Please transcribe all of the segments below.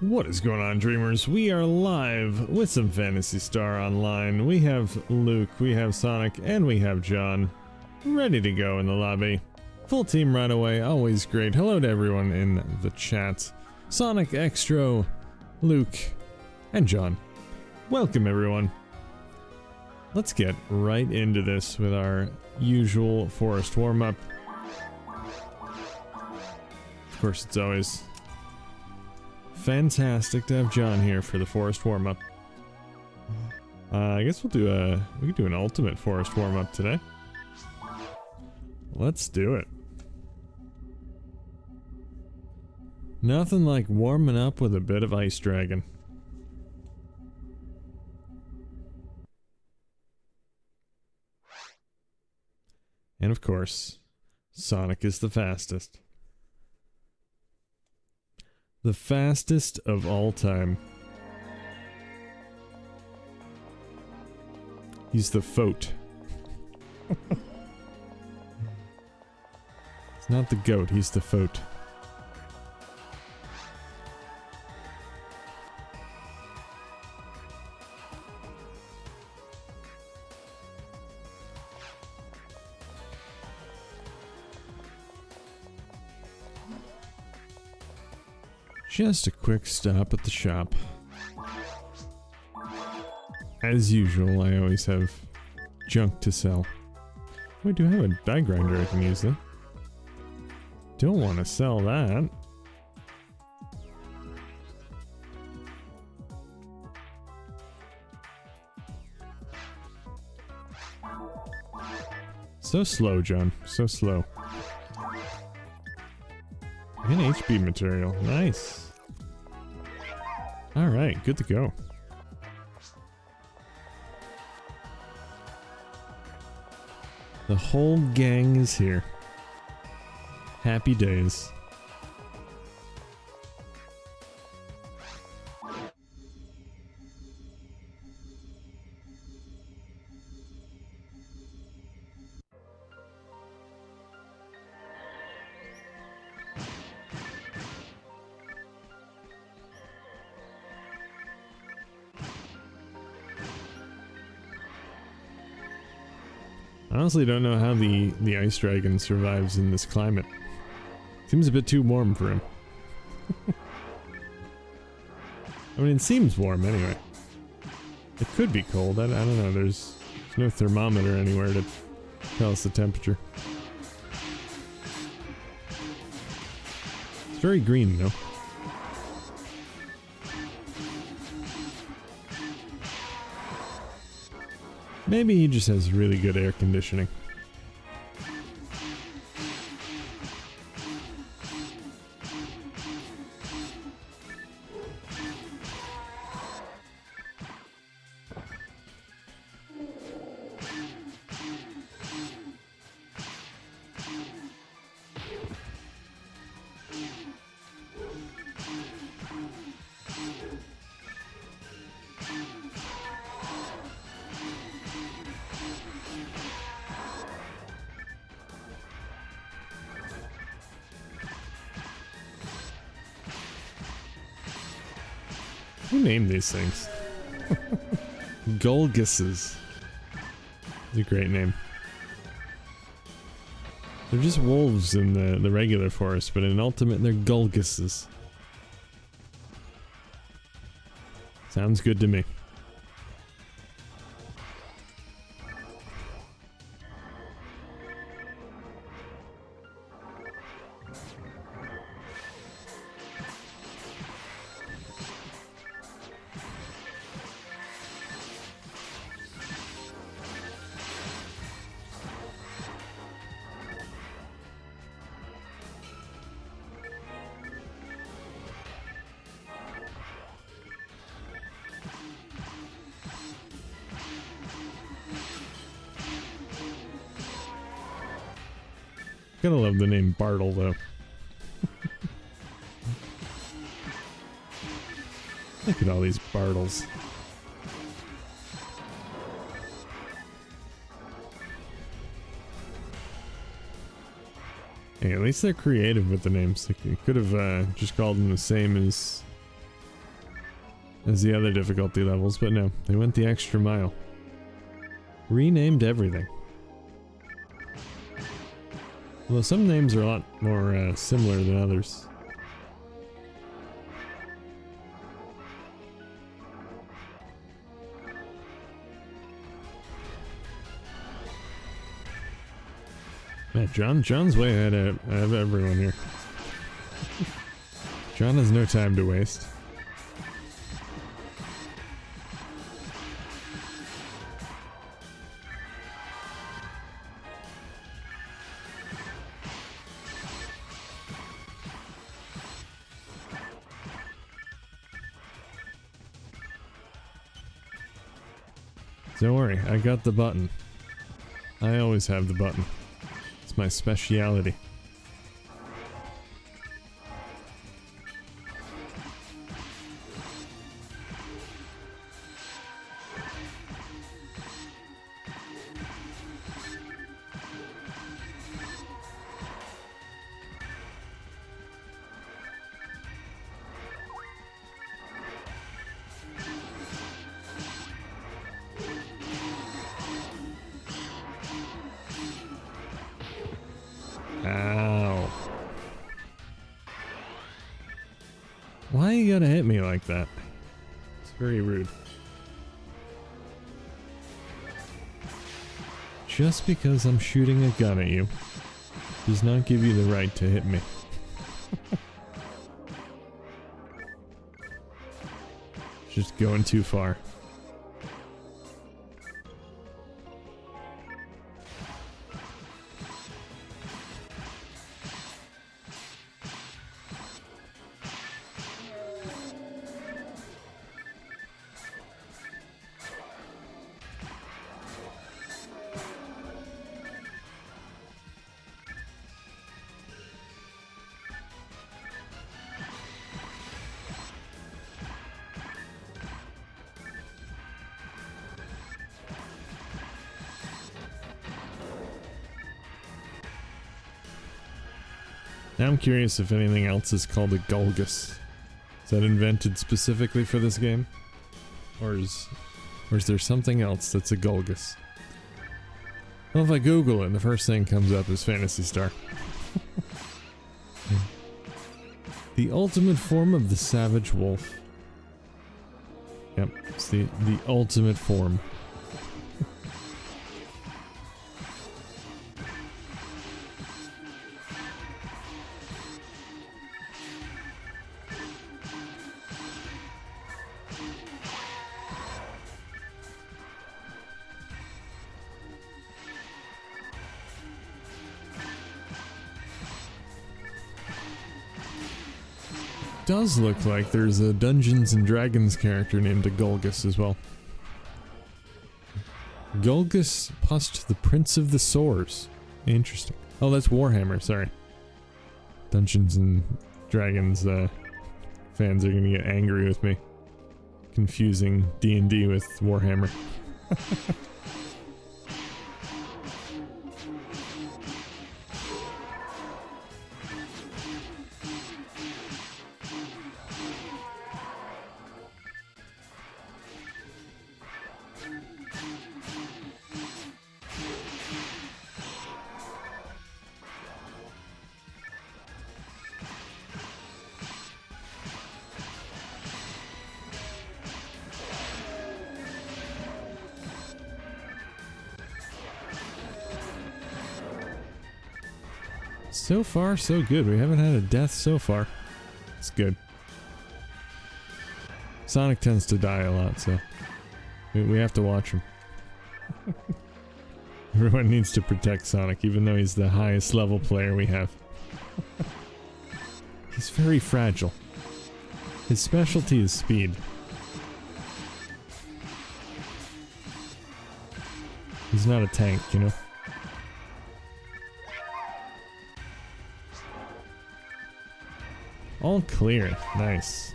What is going on, dreamers? We are live with some Phantasy Star Online. We have Luke, we have Sonic, and we have John ready to go in the lobby. Full team right away, always great. Hello to everyone in the chat. Sonic, Extro, Luke, and John. Welcome everyone. Let's get right into this with our usual forest warm-up. Of course, it's always fantastic to have John here for the forest warm-up. I guess we could do an ultimate forest warm-up today. Let's do it. Nothing like warming up with a bit of Ice Dragon. And of course, Sonic is the fastest. The fastest of all time. He's the FOAT. It's not the goat, he's the FOAT. Just a quick stop at the shop. As usual, I always have junk to sell. Oh, I do have a die grinder I can use though. Don't want to sell that. So slow, John. So slow. And HP material. Nice. Alright, good to go. The whole gang is here. Happy days. I honestly don't know how the Ice Dragon survives in this climate. Seems a bit too warm for him. I mean, it seems warm anyway. It could be cold, I don't know, there's no thermometer anywhere to tell us the temperature. It's very green though. Maybe he just has really good air conditioning. Who named these things? Gulguses. It's a great name. They're just wolves in the regular forest, but in Ultimate they're Gulguses. Sounds good to me. Gotta love the name Bartle though. Look at all these Bartles. Hey, at least they're creative with the names. They could have just called them the same as as the other difficulty levels, but no, they went the extra mile. Renamed everything. Although some names are a lot more similar than others. Man, John's way ahead of everyone here. John has no time to waste. Don't worry, I got the button. I always have the button. It's my speciality. Ow. Why you gotta hit me like that? It's very rude. Just because I'm shooting a gun at you does not give you the right to hit me. Just going too far. Now I'm curious if anything else is called a Gulgus. Is that invented specifically for this game? Or is there something else that's a Gulgus? Well, if I Google it and the first thing comes up is Phantasy Star. The ultimate form of the savage wolf. Yep, it's the ultimate form. Does look like there's a Dungeons and Dragons character named Gulgus as well. Gulgus Pust, the Prince of the Sores. Interesting. Oh, that's Warhammer, sorry. Dungeons and Dragons fans are gonna get angry with me. Confusing D&D with Warhammer. So far, so good. We haven't had a death so far. It's good. Sonic tends to die a lot, so we have to watch him. Everyone needs to protect Sonic, even though he's the highest level player we have. He's very fragile. His specialty is speed. He's not a tank, you know? All clear. Nice.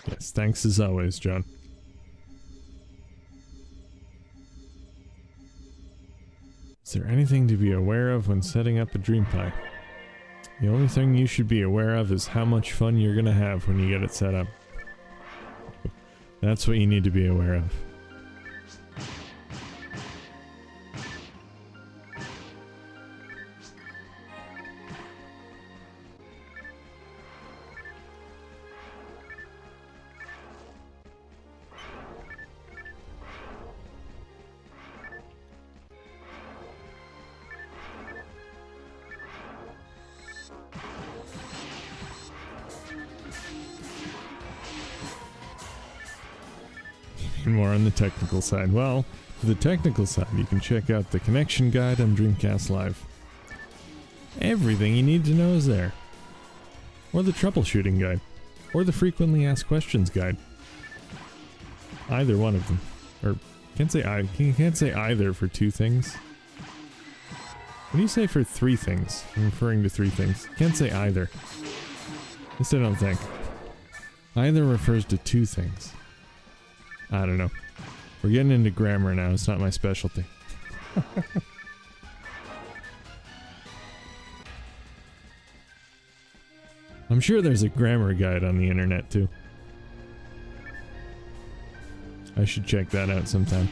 Yes, thanks as always, John. Is there anything to be aware of when setting up a Dream Pie? The only thing you should be aware of is how much fun you're gonna have when you get it set up. That's what you need to be aware of. More on the technical side. Well, for the technical side, you can check out the connection guide on Dreamcast Live. Everything you need to know is there. Or the troubleshooting guide. Or the frequently asked questions guide. Either one of them. Or, you can't say either for two things. What do you say for three things? I'm referring to three things. You can't say either. At least I don't think. Either refers to two things. I don't know. We're getting into grammar now. It's not my specialty. I'm sure there's a grammar guide on the internet too. I should check that out sometime.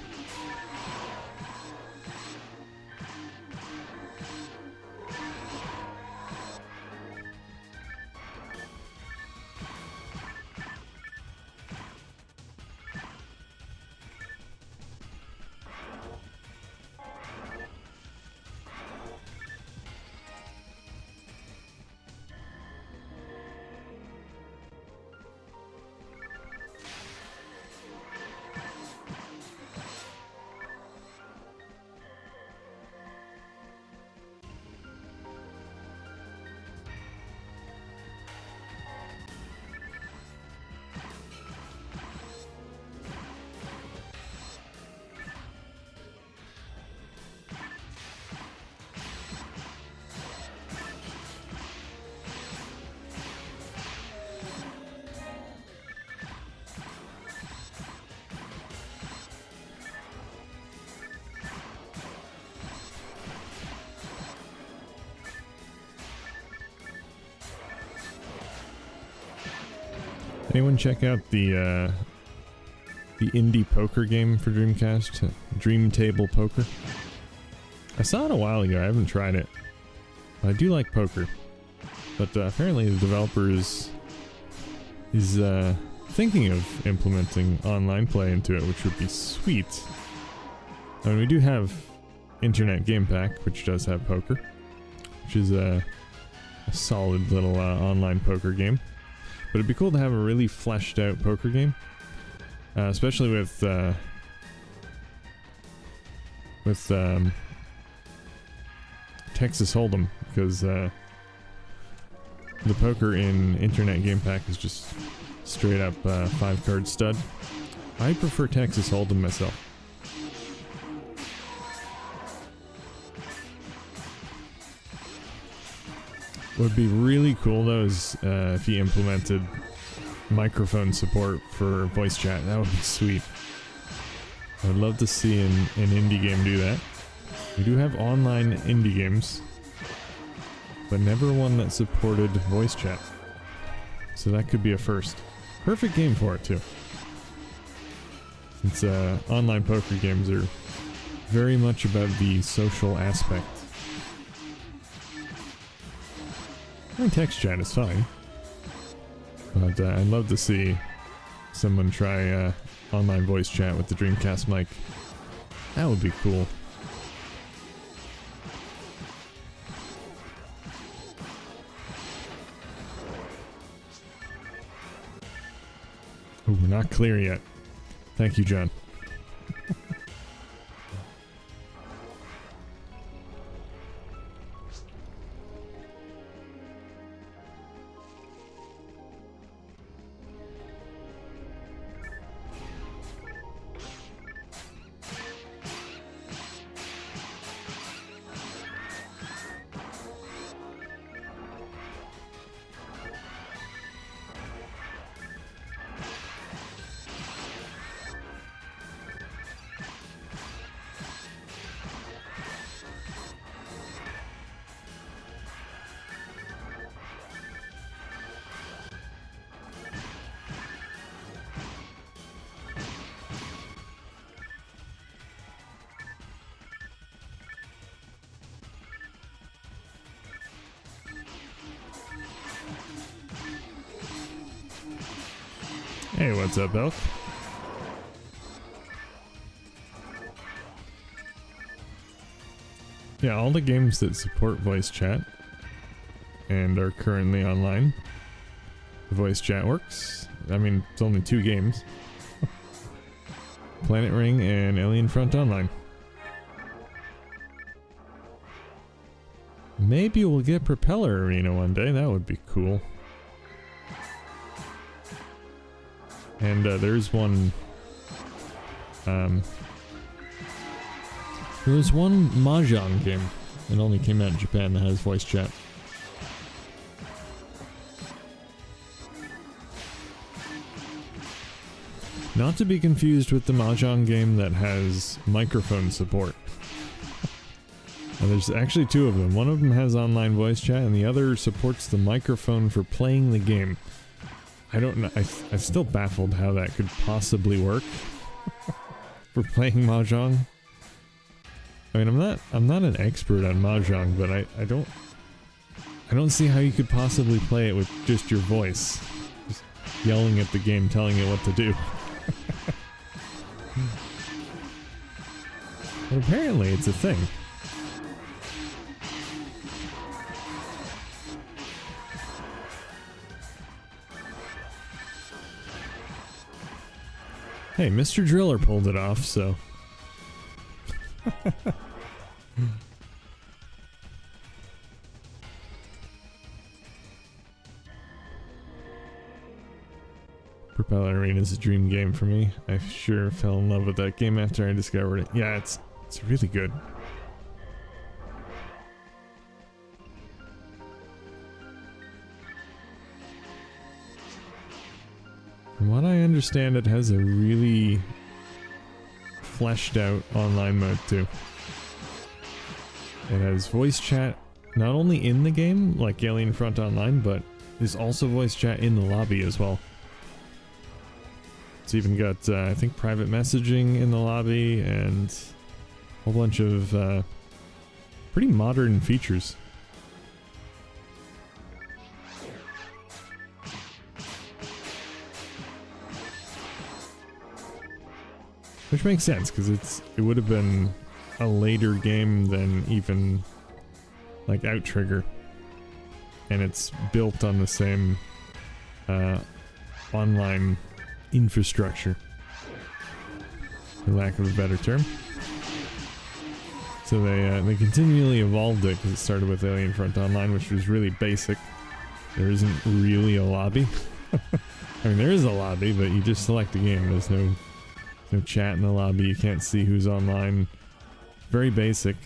Anyone check out the indie poker game for Dreamcast? Dream Table Poker? I saw it a while ago, I haven't tried it. I do like poker. But apparently the developer is thinking of implementing online play into it, which would be sweet. I mean, we do have Internet Game Pack, which does have poker. Which is a solid little online poker game. But it'd be cool to have a really fleshed out poker game, especially with Texas Hold'em, because the poker in Internet Game Pack is just straight up 5-card stud. I prefer Texas Hold'em myself. What would be really cool though is if you implemented microphone support for voice chat. That would be sweet. I would love to see an indie game do that. We do have online indie games, but never one that supported voice chat. So that could be a first. Perfect game for it too. Since online poker games are very much about the social aspect. I mean, text chat is fine, but I'd love to see someone try online voice chat with the Dreamcast mic. That would be cool. Ooh, we're not clear yet. Thank you, John. Hey, what's up, Elk? Yeah, all the games that support voice chat and are currently online, the voice chat works. I mean, it's only 2 games. Planet Ring and Alien Front Online. Maybe we'll get Propeller Arena one day, that would be cool. And there's one... there was one Mahjong game that only came out in Japan that has voice chat. Not to be confused with the Mahjong game that has microphone support. And there's actually 2 of them. One of them has online voice chat and the other supports the microphone for playing the game. I don't know, I'm still baffled how that could possibly work for playing Mahjong. I mean, I'm not an expert on Mahjong, but I don't see how you could possibly play it with just your voice. Just yelling at the game, telling it what to do. But apparently it's a thing. Hey, Mr. Driller pulled it off, so... Propeller Arena is a dream game for me. I sure fell in love with that game after I discovered it. Yeah, it's really good. From what I understand, it has a really fleshed out online mode too. It has voice chat not only in the game, like Alien Front Online, but there's also voice chat in the lobby as well. It's even got, I think, private messaging in the lobby and a whole bunch of pretty modern features. Which makes sense, because it would have been a later game than even, like, Outrigger. And it's built on the same online infrastructure, for lack of a better term. So they continually evolved it, because it started with Alien Front Online, which was really basic. There isn't really a lobby. I mean, there is a lobby, but you just select a game. There's no chat in the lobby, you can't see who's online. Very basic.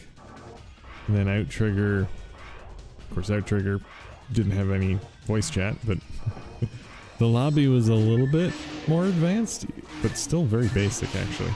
And then Outrigger, of course Outrigger didn't have any voice chat, but the lobby was a little bit more advanced, but still very basic actually.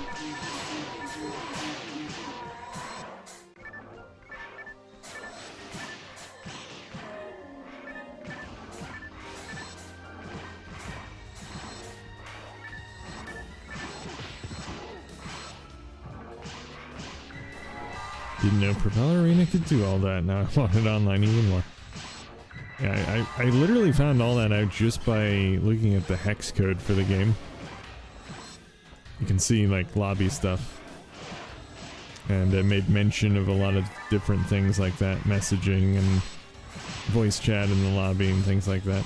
Didn't know Propeller Arena could do all that. Now I want it online even more. Yeah, I literally found all that out just by looking at the hex code for the game. You can see, like, lobby stuff. And it made mention of a lot of different things like that. Messaging and voice chat in the lobby and things like that.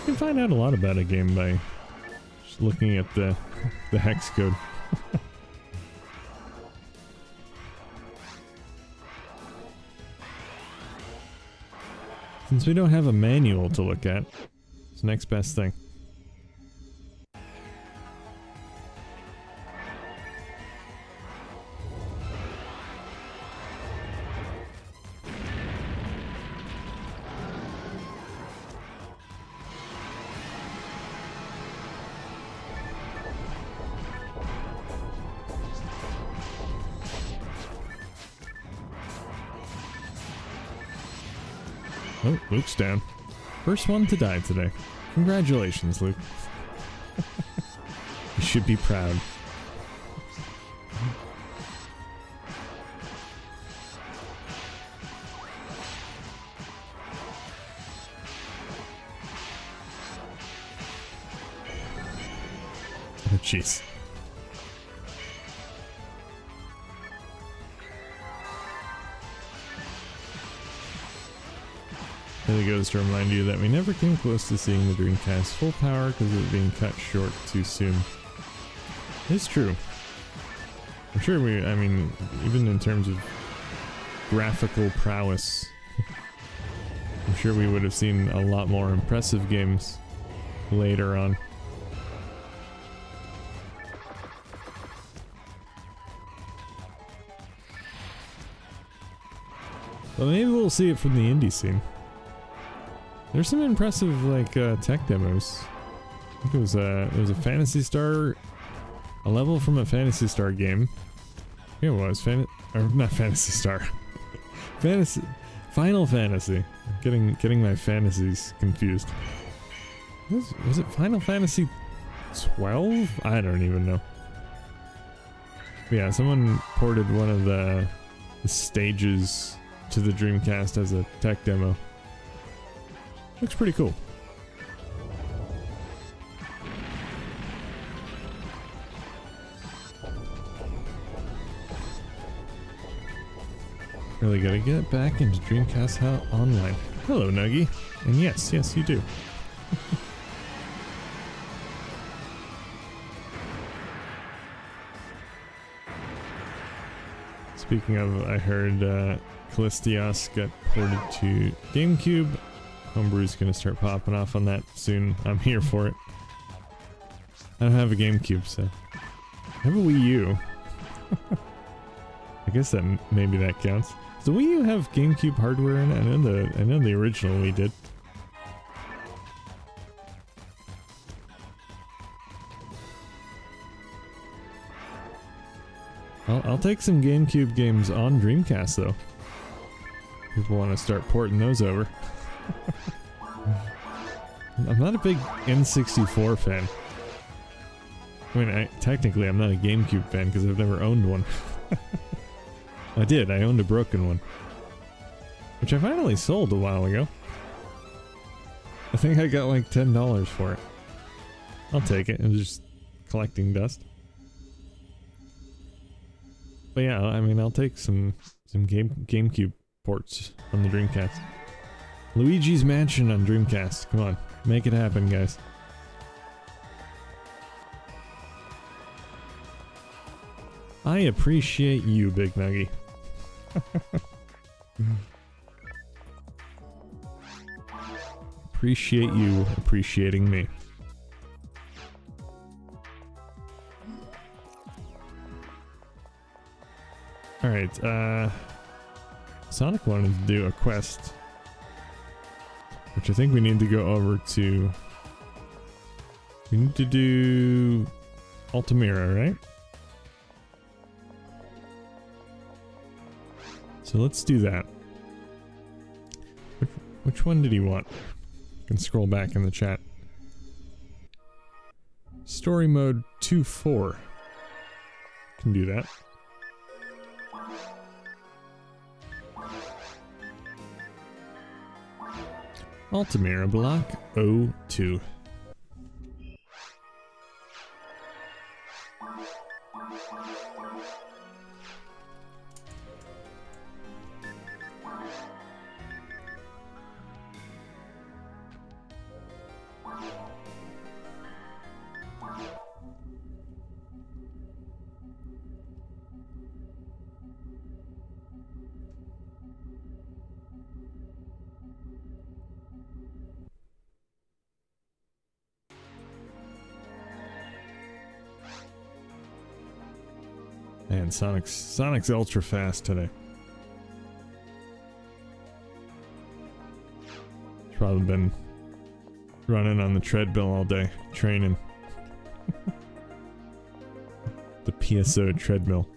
You can find out a lot about a game by just looking at the hex code. Since we don't have a manual to look at, it's the next best thing. Oh, Luke's down. First one to die today. Congratulations, Luke. You should be proud. Jeez. Really goes to remind you that we never came close to seeing the Dreamcast full power because of it being cut short too soon. It's true. I'm sure I mean, even in terms of graphical prowess, I'm sure we would have seen a lot more impressive games later on. Well, maybe we'll see it from the indie scene. There's some impressive, like, tech demos. I think it was a Phantasy Star, a level from a Phantasy Star game. Yeah, it was or not Phantasy Star, Final Fantasy. I'm getting my fantasies confused. Was it Final Fantasy 12? I don't even know. But yeah, someone ported one of the stages to the Dreamcast as a tech demo. Looks pretty cool. Really gotta get back into Dreamcast Online. Hello, Nuggy. And yes, you do. Speaking of, I heard Callistios got ported to GameCube. Homebrew's gonna start popping off on that soon. I'm here for it. I don't have a GameCube, so I have a Wii U. I guess that maybe that counts. Does the Wii U have GameCube hardware in it? I know the original Wii did. I'll take some GameCube games on Dreamcast though. People want to start porting those over. I'm not a big N64 fan. I mean, technically I'm not a GameCube fan because I've never owned one. I did, I owned a broken one. Which I finally sold a while ago. I think I got like $10 for it. I'll take it, it's just collecting dust. But yeah, I mean, I'll take some GameCube ports on the Dreamcast. Luigi's Mansion on Dreamcast. Come on, make it happen, guys. I appreciate you, Big Nuggy. Appreciate you appreciating me. Alright, Sonic wanted to do a quest, which I think we need to go over to... We need to do Altamira, right? So let's do that. Which one did he want? I can scroll back in the chat. Story mode 2-4. Can do that. Altamira Block 02. Man, Sonic's ultra fast today. He's probably been running on the treadmill all day, training. The PSO treadmill.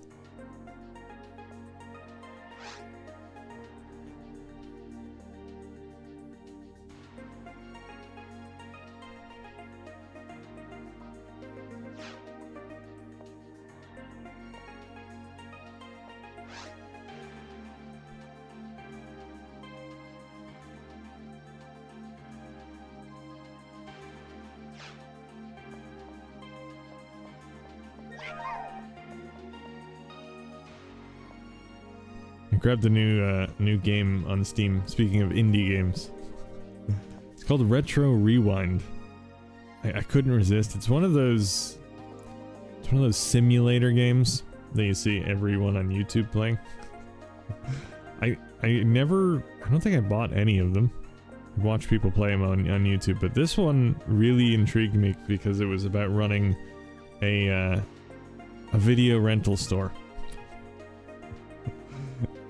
I grabbed the new game on Steam. Speaking of indie games, it's called Retro Rewind. I couldn't resist. It's one of those simulator games that you see everyone on YouTube playing. I don't think I bought any of them. I watched people play them on YouTube, but this one really intrigued me because it was about running a video rental store.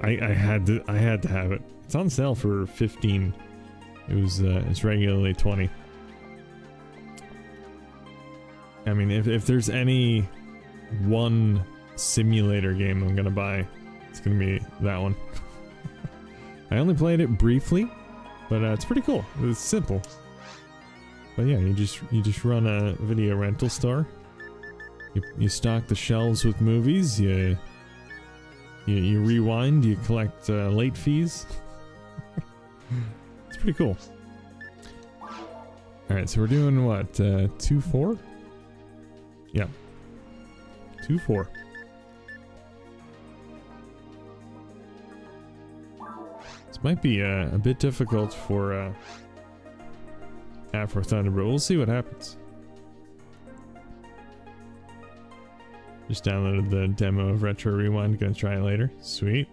I had to have it. It's on sale for 15. It's regularly 20. I mean, if there's any one simulator game I'm gonna buy, it's gonna be that one. I only played it briefly, but it's pretty cool. It's simple. But yeah, you just run a video rental store. You stock the shelves with movies. You rewind. You collect late fees. It's pretty cool. All right, so we're doing what? 2-4. Yeah. 2-4. This might be a bit difficult for Afro Thunder, but we'll see what happens. Just downloaded the demo of Retro Rewind, gonna try it later. Sweet.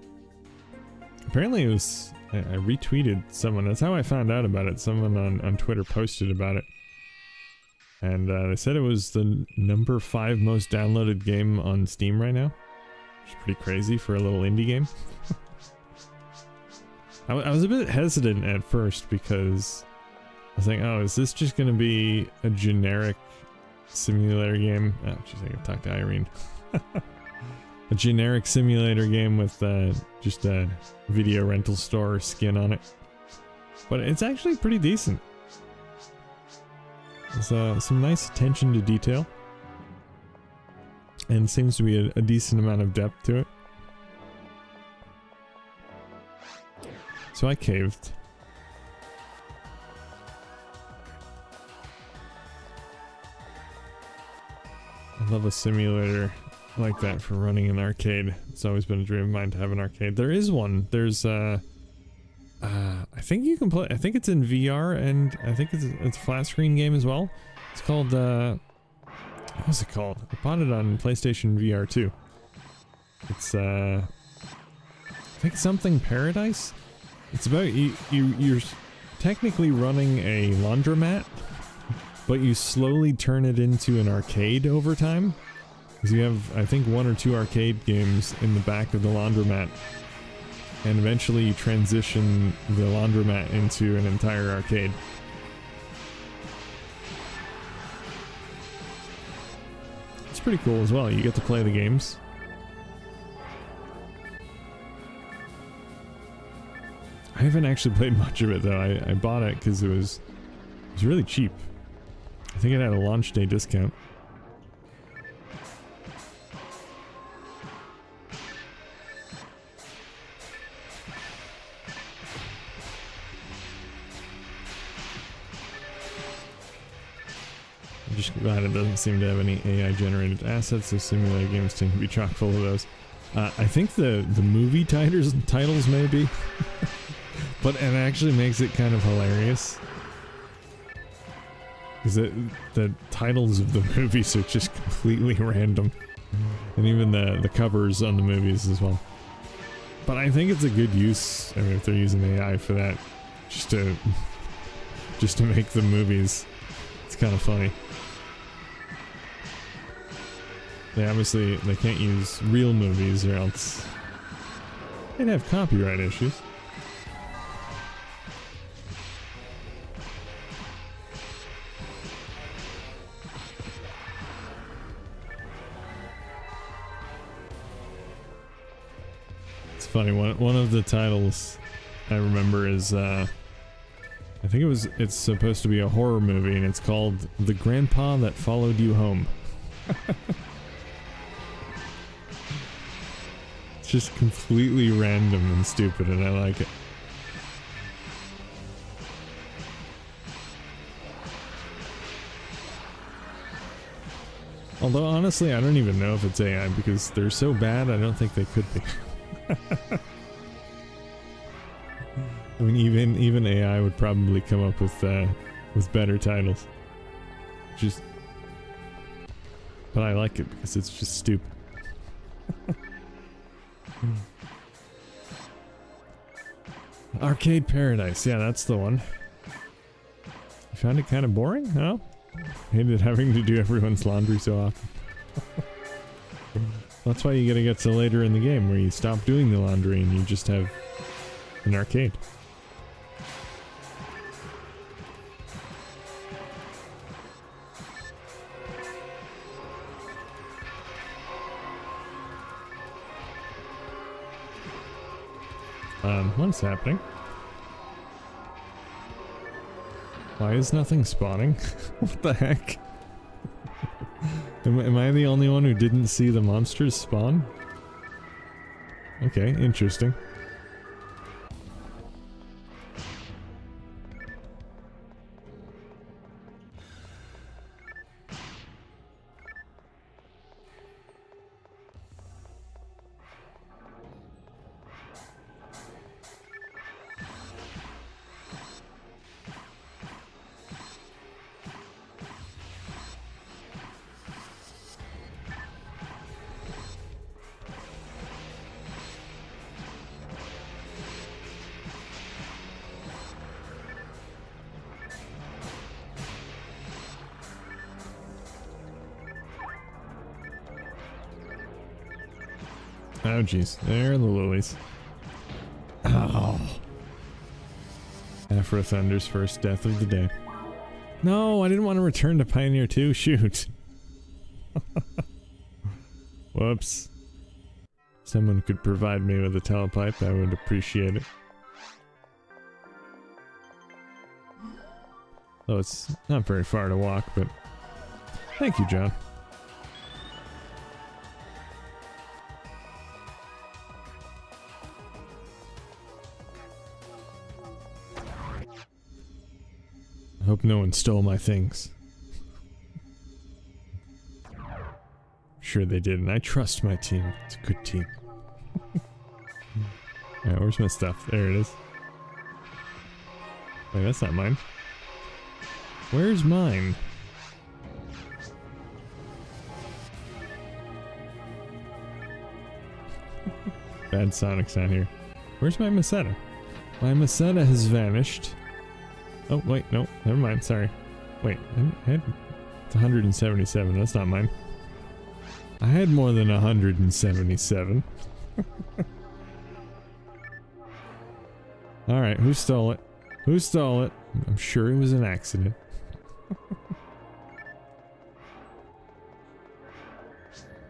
Apparently it was... I retweeted someone, that's how I found out about it. Someone on Twitter posted about it. And they said it was the number 5 most downloaded game on Steam right now. Which is pretty crazy for a little indie game. I was a bit hesitant at first because I was thinking, oh, is this just going to be a generic simulator game? Oh, jeez, I can talk to Irene. A generic simulator game with just a video rental store skin on it. But it's actually pretty decent. There's some nice attention to detail. And seems to be a decent amount of depth to it. So I caved. I love a simulator like that for running an arcade. It's always been a dream of mine to have an arcade. There is one. There's I think you can play. I think it's in VR, and I think it's a flat screen game as well. It's called what's it called? I bought it on PlayStation VR 2. It's I think something Paradise. It's about you're technically running a laundromat, but you slowly turn it into an arcade over time. Because you have, I think, 1 or 2 arcade games in the back of the laundromat. And eventually you transition the laundromat into an entire arcade. It's pretty cool as well. You get to play the games. I haven't actually played much of it though. I bought it because it was really cheap. I think it had a launch day discount. I'm just glad it doesn't seem to have any AI generated assets. The simulator games tend to be chock full of those. I think the movie titles maybe. But it actually makes it kind of hilarious. Because the titles of the movies are just completely random. And even the covers on the movies as well. But I think it's a good use, I mean, if they're using AI for that, just to make the movies. It's kind of funny. They can't use real movies or else they'd have copyright issues. Funny, one of the titles I remember is I think it's supposed to be a horror movie, and it's called The Grandpa That Followed You Home. It's just completely random and stupid, and I like it. Although honestly I don't even know if it's AI because they're so bad I don't think they could be. I mean, even AI would probably come up with better titles. Just, but I like it because it's just stupid. Arcade Paradise, yeah, that's the one. You found it kind of boring, huh? Hated having to do everyone's laundry so often. That's why you gotta get to later in the game where you stop doing the laundry and you just have an arcade. What is happening? Why is nothing spawning? What the heck? Am I the only one who didn't see the monsters spawn? Okay, interesting. Oh jeez, there are the lilies. Oh. Afro Thunder's first death of the day. No, I didn't want to return to Pioneer 2, shoot. Whoops. Someone could provide me with a telepipe, I would appreciate it. Though it's not very far to walk, but... Thank you, John. I hope no one stole my things. Sure they did, and I trust my team. It's a good team. Alright, where's my stuff? There it is. Wait, that's not mine. Where's mine? Bad Sonic's not here. Where's my Meseta? My Meseta has vanished. Oh, wait, no, never mind, sorry. Wait, I had... It's 177, that's not mine. I had more than 177. Alright, who stole it? Who stole it? I'm sure it was an accident.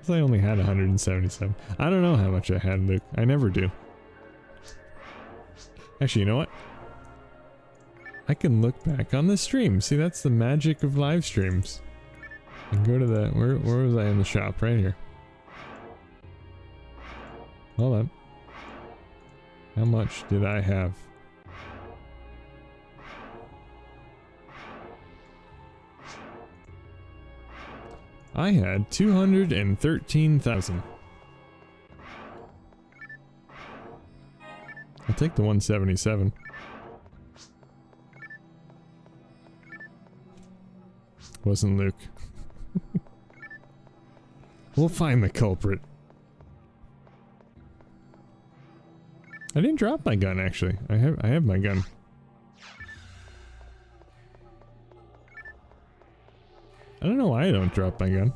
I only had 177. I don't know how much I had, Luke. I never do. Actually, you know what? I can look back on the stream. See, that's the magic of live streams. And go to the... Where was I in the shop? Right here. Hold on. How much did I have? I had 213,000. I'll take the 177. Wasn't Luke. We'll find the culprit. I didn't drop my gun, actually. I have my gun. I don't know why I don't drop my gun.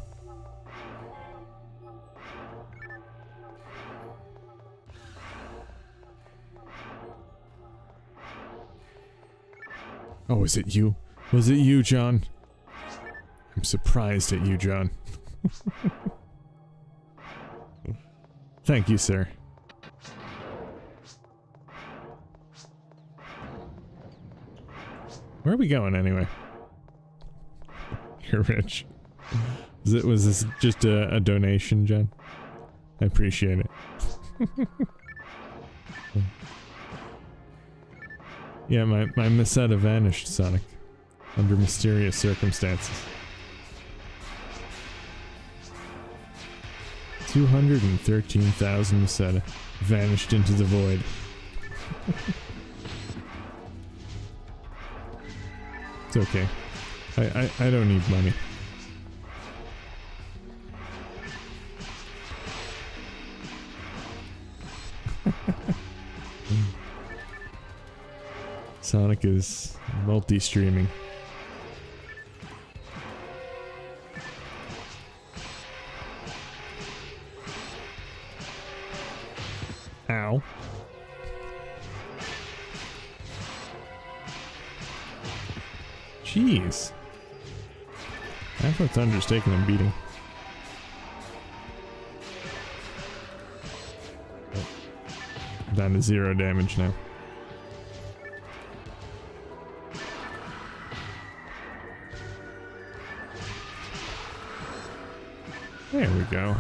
Oh, is it you? Was it you, John? I'm surprised at you, John. Thank you, sir. Where are we going, anyway? You're rich. Was this just a donation, John? I appreciate it. Yeah, my Meseta vanished, Sonic. Under mysterious circumstances. 213,000 Meseta vanished into the void. It's okay. I don't need money. Sonic is multi-streaming. Ow. Jeez. Afro Thunder's taking a beating. Down to 0 damage now. There we go.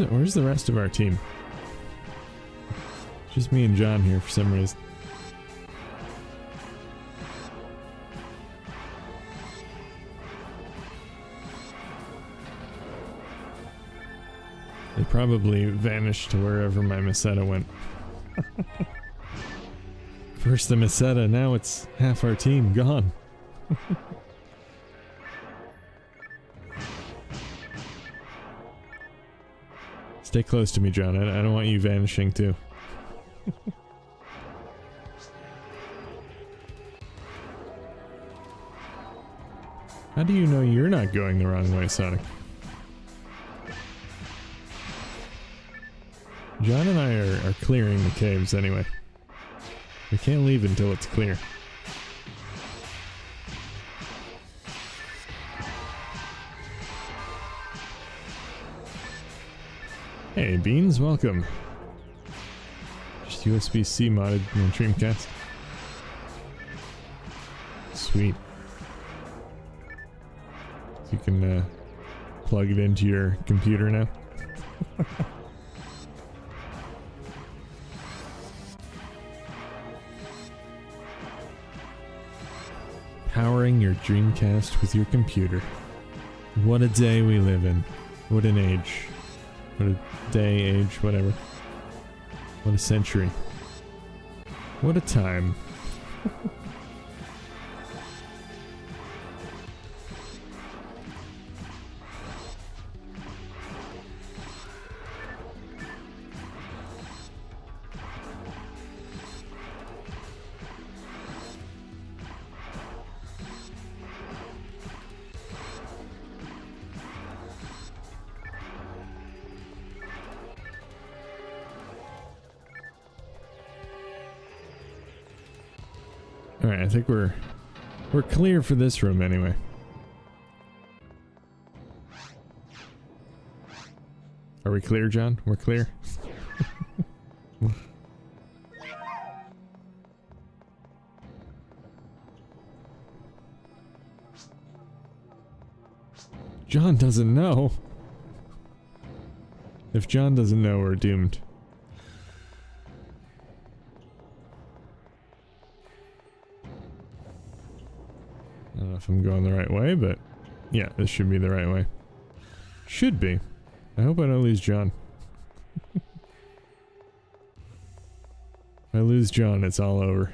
Where's the rest of our team? Just me and John here for some reason. They probably vanished to wherever my Meseta went. First the Meseta, now it's half our team gone. Stay close to me, John. I don't want you vanishing too. How do you know you're not going the wrong way, Sonic? John and I are clearing the caves anyway. We can't leave until it's clear. Hey Beans, welcome. Just USB-C modded in the Dreamcast. Sweet. So you can plug it into your computer now. Powering your Dreamcast with your computer. What a day we live in. What an age. What a day, age, whatever. What a century. What a time. Alright, I think we're clear for this room anyway. Are we clear, John? We're clear? John doesn't know. If John doesn't know, we're doomed. I don't know if I'm going the right way, but yeah, this should be the right way. Should be. I hope I don't lose John. If I lose John, it's all over.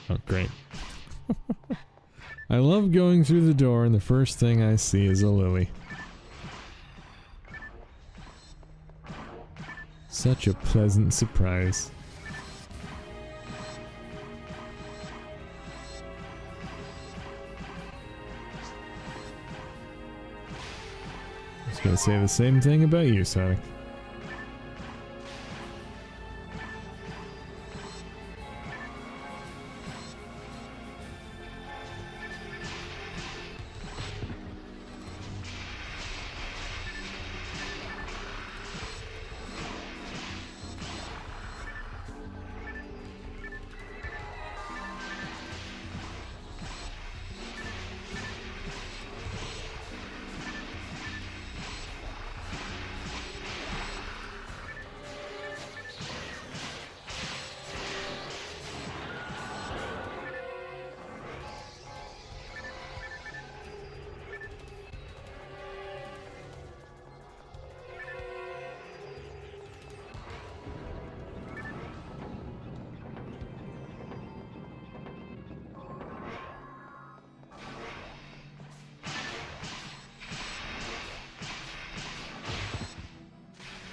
Oh, great. I love going through the door and the first thing I see is a lily. Such a pleasant surprise. Gonna say the same thing about you, Sonic.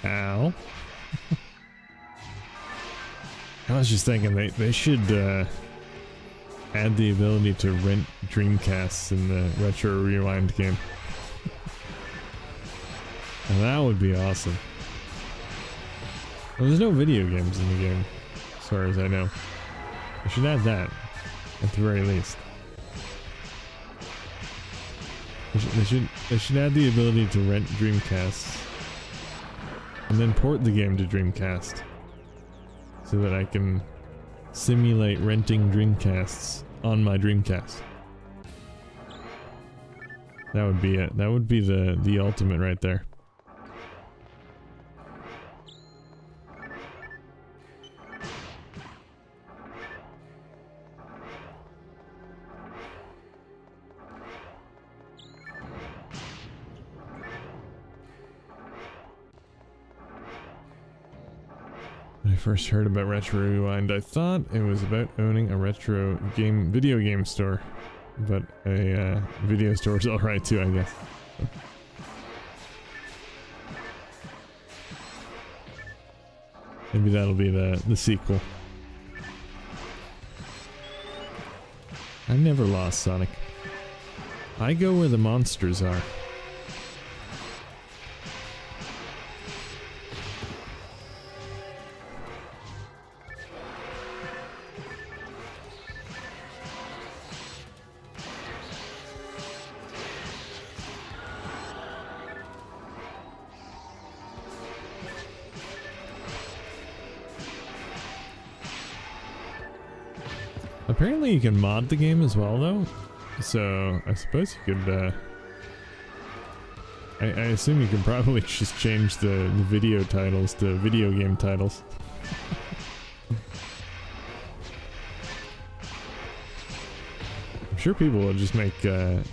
Ow. I was just thinking they should add the ability to rent Dreamcasts in the Retro Rewind game. And that would be awesome. Well, there's no video games in the game, as far as I know. They should add that, at the very least. They should add the ability to rent Dreamcasts. And then port the game to Dreamcast. So that I can simulate renting Dreamcasts on my Dreamcast. That would be it. That would be the ultimate right there. When I first heard about Retro Rewind, I thought it was about owning a video game store. But a video store is alright too, I guess. Maybe that'll be the sequel. I never lost, Sonic. I go where the monsters are. Apparently you can mod the game as well though, so I suppose you could, I assume you can probably just change the video titles to video game titles. I'm sure people will just make, I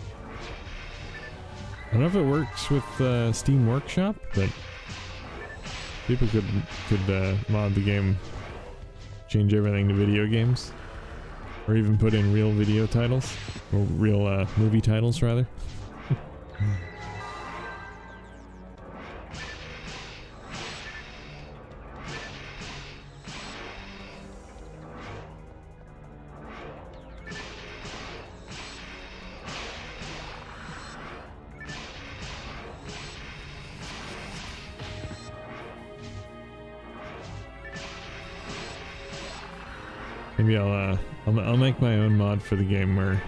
don't know if it works with Steam Workshop, but people could mod the game, change everything to video games. Or even put in real video titles. Or real movie titles, rather. Maybe I'll make my own mod for the game where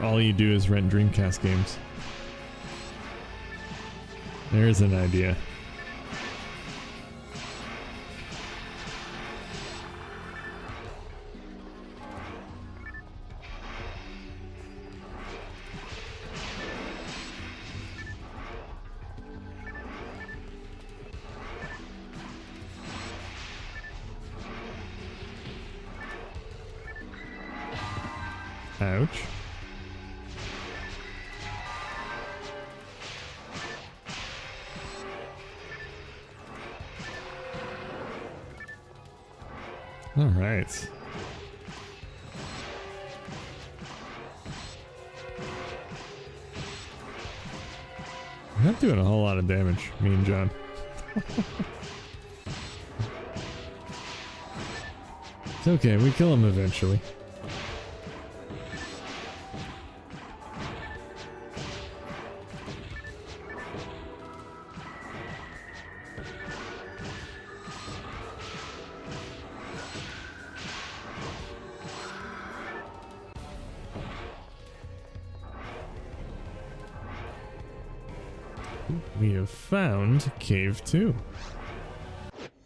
all you do is rent Dreamcast games. There's an idea. Ouch. All right. We're not doing a whole lot of damage, me and John. It's okay, we kill him eventually. We have found Cave 2.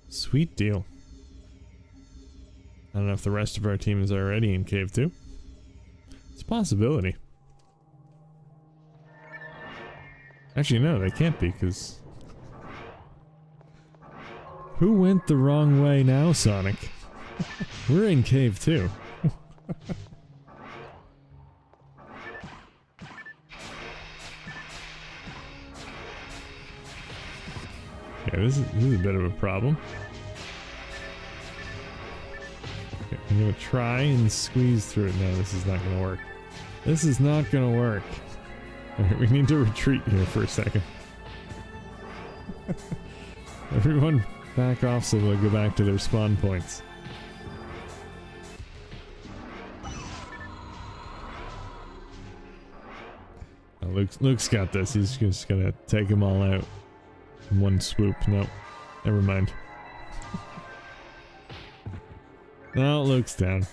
Sweet deal. I don't know if the rest of our team is already in Cave 2. It's a possibility. Actually, no, they can't be, because... Who went the wrong way now, Sonic? We're in Cave 2. Yeah, this is a bit of a problem. Okay, I'm gonna try and squeeze through it. No, this is not gonna work. This is not gonna work. Alright, we need to retreat here for a second. Everyone back off so they'll go back to their spawn points. Oh, Luke's got this. He's just gonna take them all out in one swoop. No, never mind. No, Luke's down.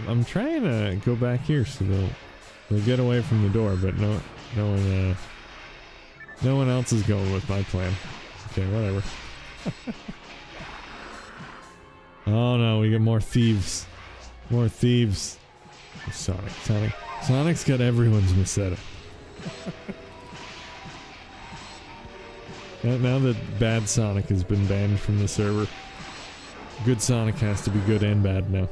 I'm trying to go back here so they'll get away from the door, but no one else is going with my plan. Okay, whatever. Oh no, we get more thieves. More thieves. Sonic's got everyone's Meseta. Now that bad Sonic has been banned from the server, good Sonic has to be good and bad now.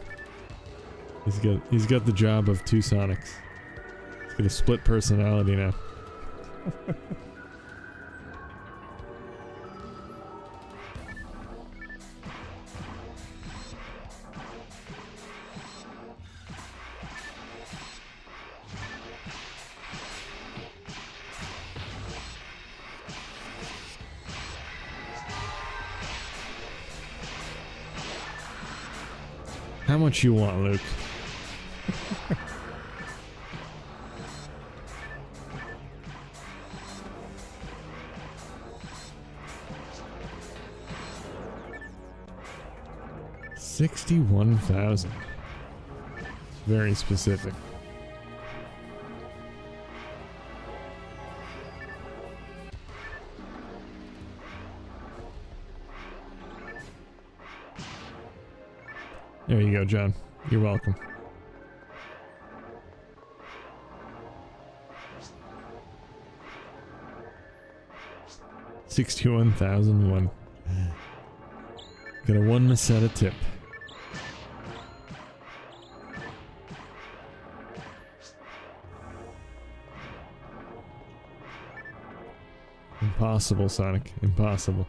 He's got the job of two Sonics. He's got a split personality now. How much you want, Luke? $61,000. Very specific. There you go, John. You're welcome. $61,001. Got a one Meseta tip. Impossible, Sonic. Impossible.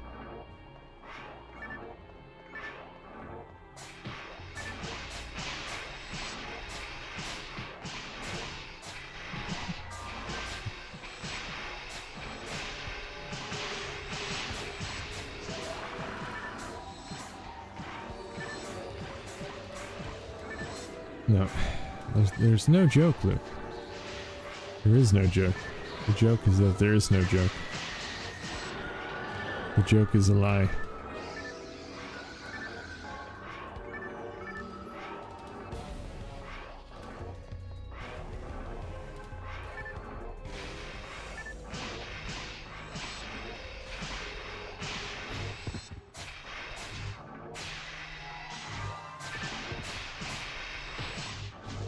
No. There's no joke, Luke. There is no joke. The joke is that there is no joke. The joke is a lie.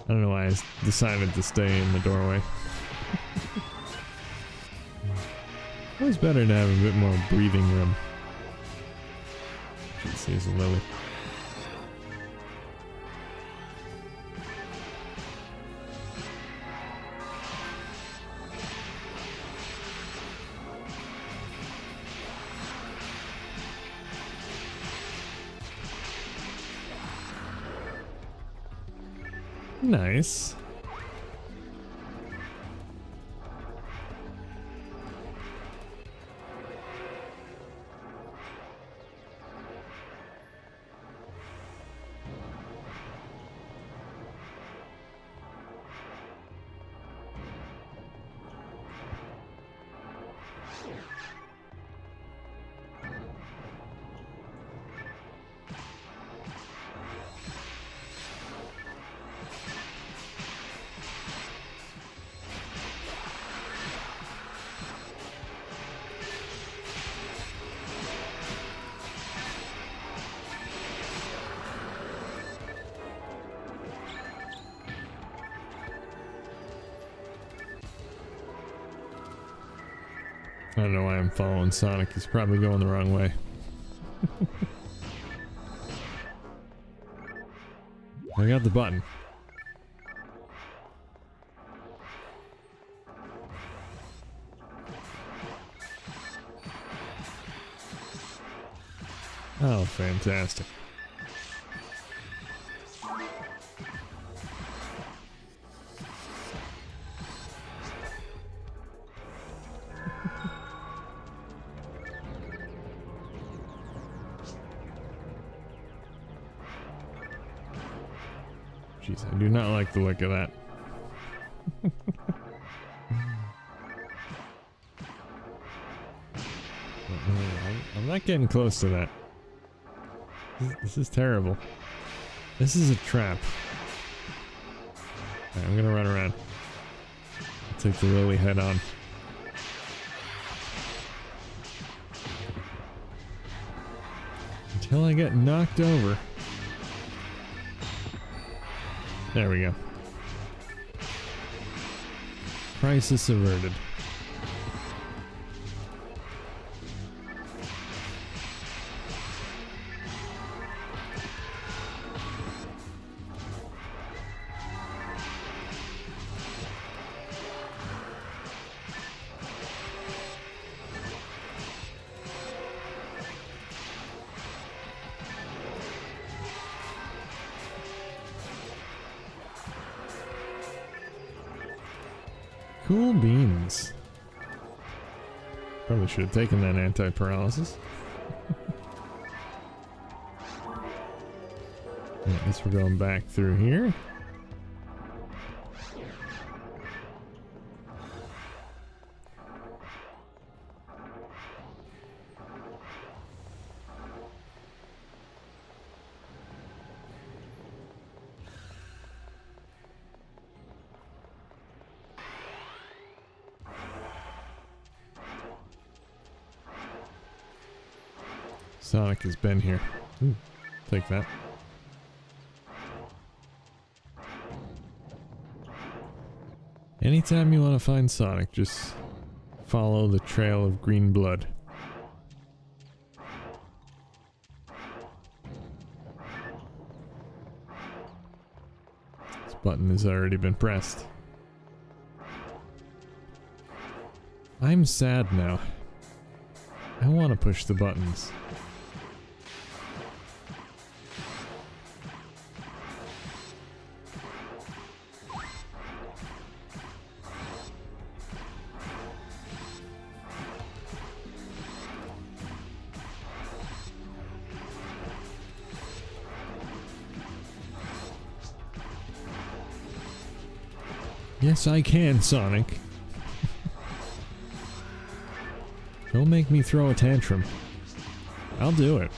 I don't know why I decided to stay in the doorway. Always better to have a bit more breathing room. She sees a lily. Nice. I don't know why I'm following Sonic. He's probably going the wrong way. I got the button. Oh, fantastic. Jeez, I do not like the look of that. I'm not getting close to that. This is terrible. This is a trap. Right, I'm gonna run around. I'll take the lily head on. Until I get knocked over. There we go. Crisis averted. Cool beans. Probably should have taken that anti-paralysis. Yeah, I guess we're going back through here. Sonic has been here. Ooh, take that. Anytime you want to find Sonic, just follow the trail of green blood. This button has already been pressed. I'm sad now. I want to push the buttons. Yes, I can, Sonic. Don't make me throw a tantrum. I'll do it.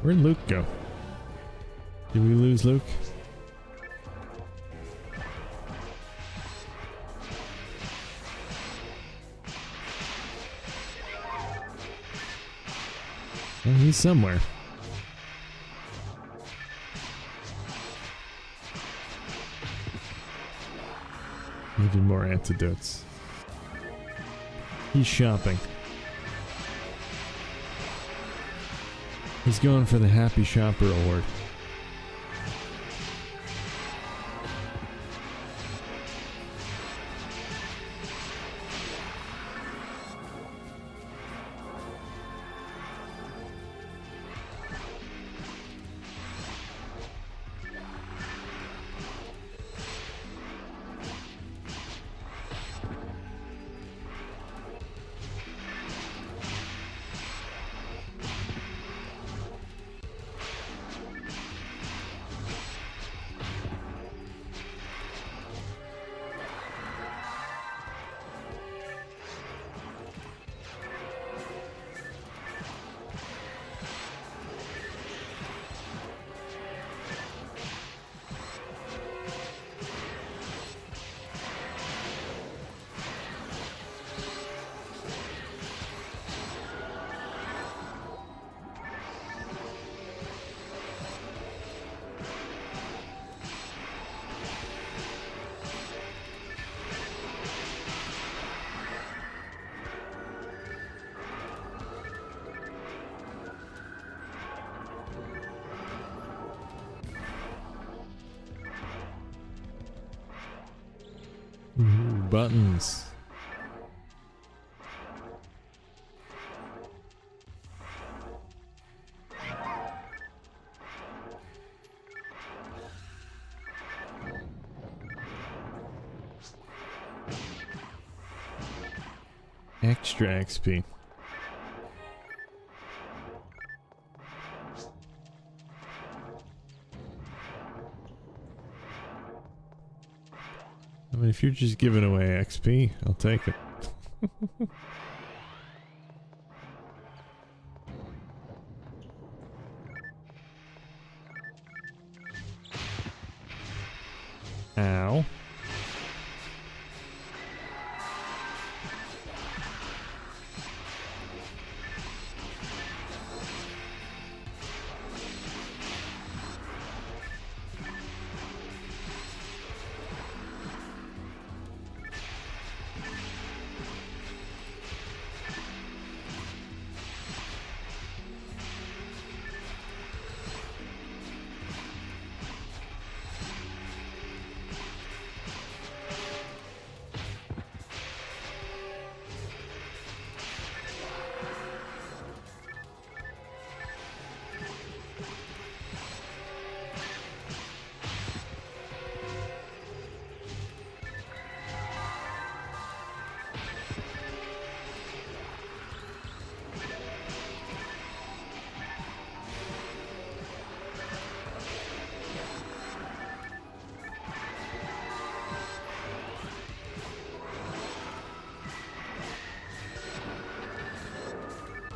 Where'd Luke go? Did we lose Luke? Well, he's somewhere. Needed more antidotes. He's shopping. He's going for the Happy Shopper Award. buttons. Extra XP. I mean, if you're just giving away XP, I'll take it. Ow.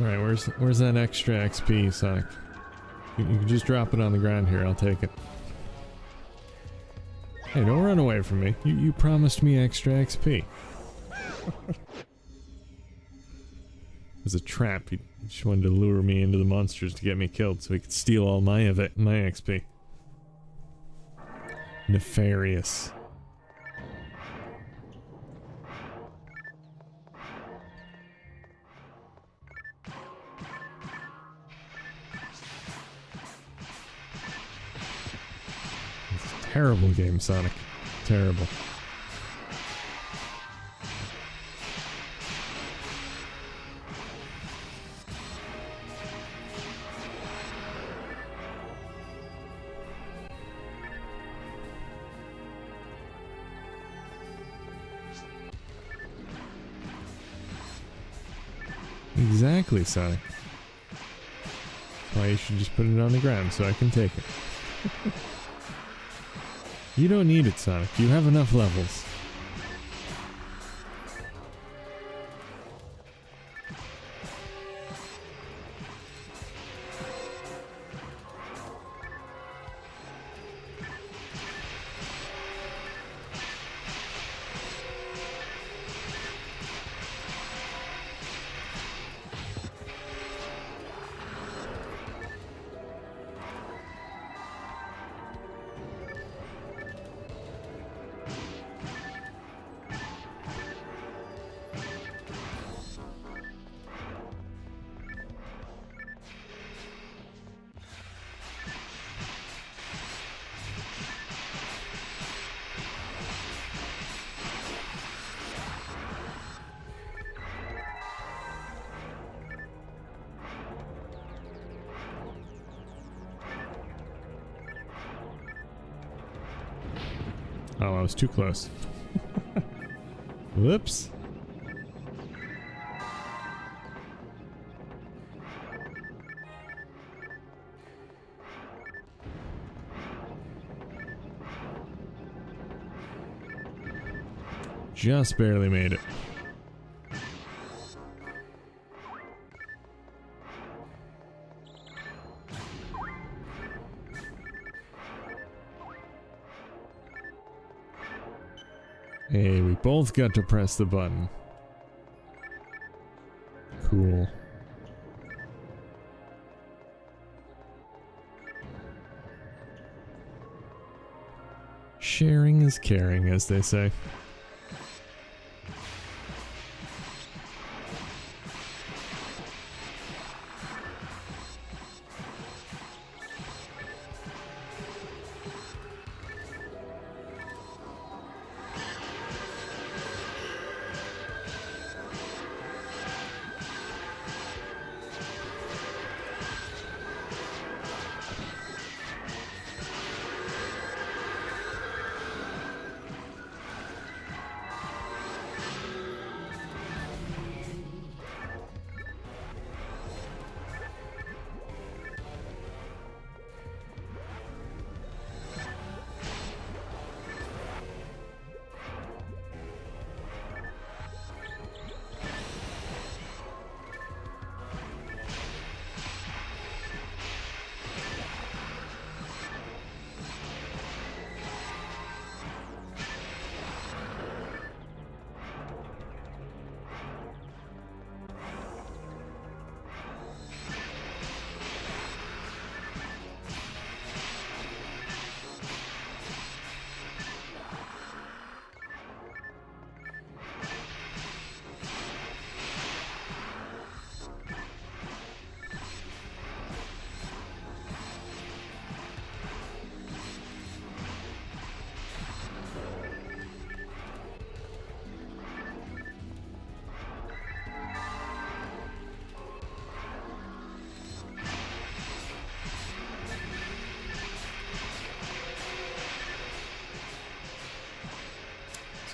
Alright, where's that extra XP, Sonic? You can just drop it on the ground here, I'll take it. Hey, don't run away from me. You promised me extra XP. It was a trap. He just wanted to lure me into the monsters to get me killed so he could steal all my XP. Nefarious. Terrible game, Sonic. Terrible. Exactly, Sonic. That's why you should just put it on the ground so I can take it. You don't need it, Sonic. You have enough levels. Oh, I was too close. Whoops. Just barely made it. Hey, we both got to press the button. Cool. Sharing is caring, as they say.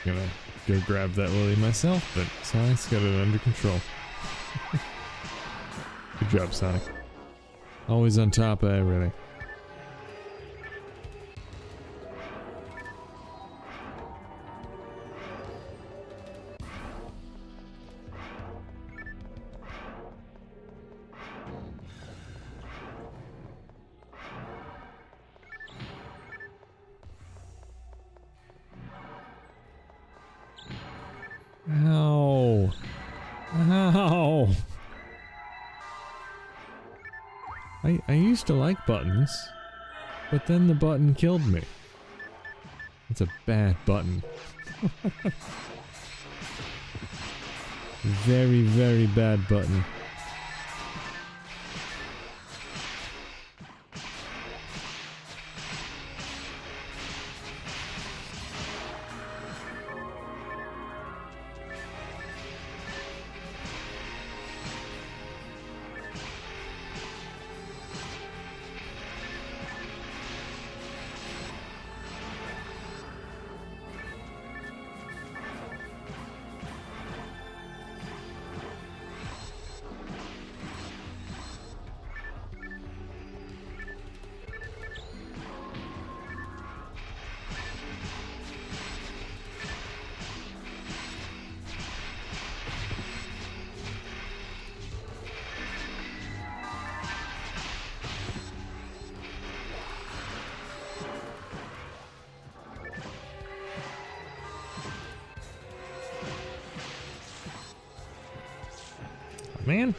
gonna go grab that lily myself, but Sonic's got it under control. Good job, Sonic. Always on top of everything. Ow. Ow. I used to like buttons, but then the button killed me. It's a bad button. Very, very bad button. Man.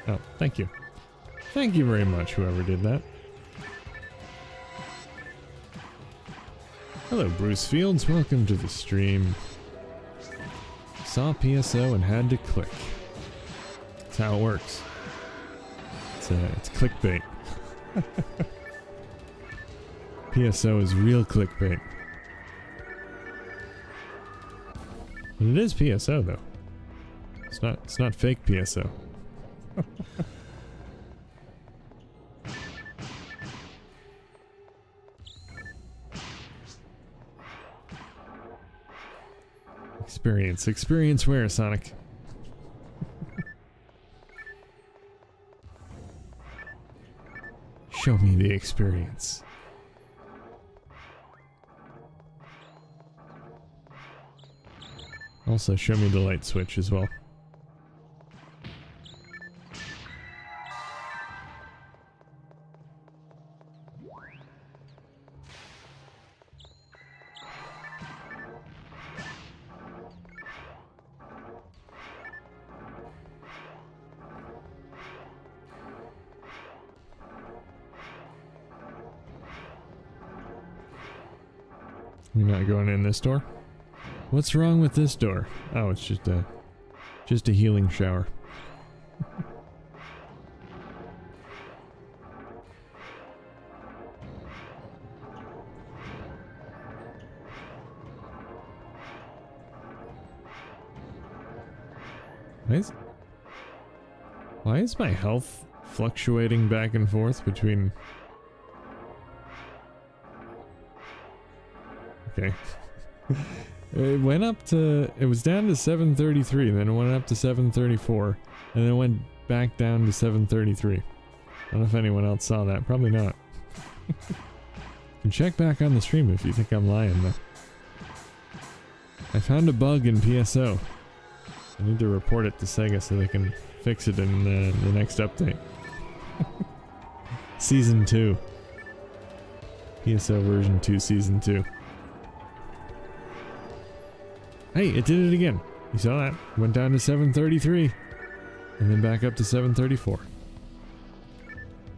Oh, thank you. Thank you very much, whoever did that. Hello, Bruce Fields. Welcome to the stream. Saw PSO and had to click. That's how it works. It's clickbait. PSO is real clickbait. But it is PSO though. It's not fake PSO. Experience where, Sonic? Show me the experience. Also, show me the light switch as well. We're not going in this door? What's wrong with this door? Oh, it's just a healing shower. Why is my health fluctuating back and forth between... Okay. It was down to 733, then it went up to 734, and then it went back down to 733. I don't know if anyone else saw that, probably not. You can check back on the stream if you think I'm lying though. I found a bug in PSO. I need to report it to Sega so they can fix it in the next update. Season 2. PSO version 2, Season 2. Hey, it did it again. You saw that? Went down to 733. And then back up to 734.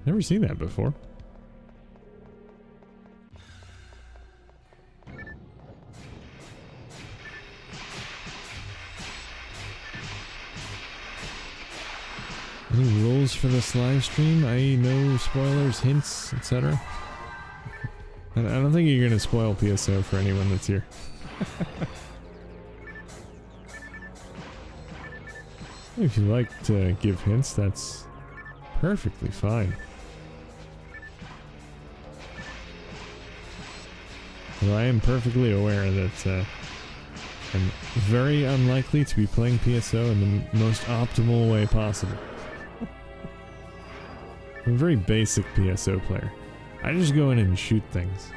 Never seen that before. Any rules for this live stream? I.e. no spoilers, hints, etc. I don't think you're gonna spoil PSO for anyone that's here. If you like to give hints, that's perfectly fine. Although I am perfectly aware that I'm very unlikely to be playing PSO in the most optimal way possible. I'm a very basic PSO player. I just go in and shoot things.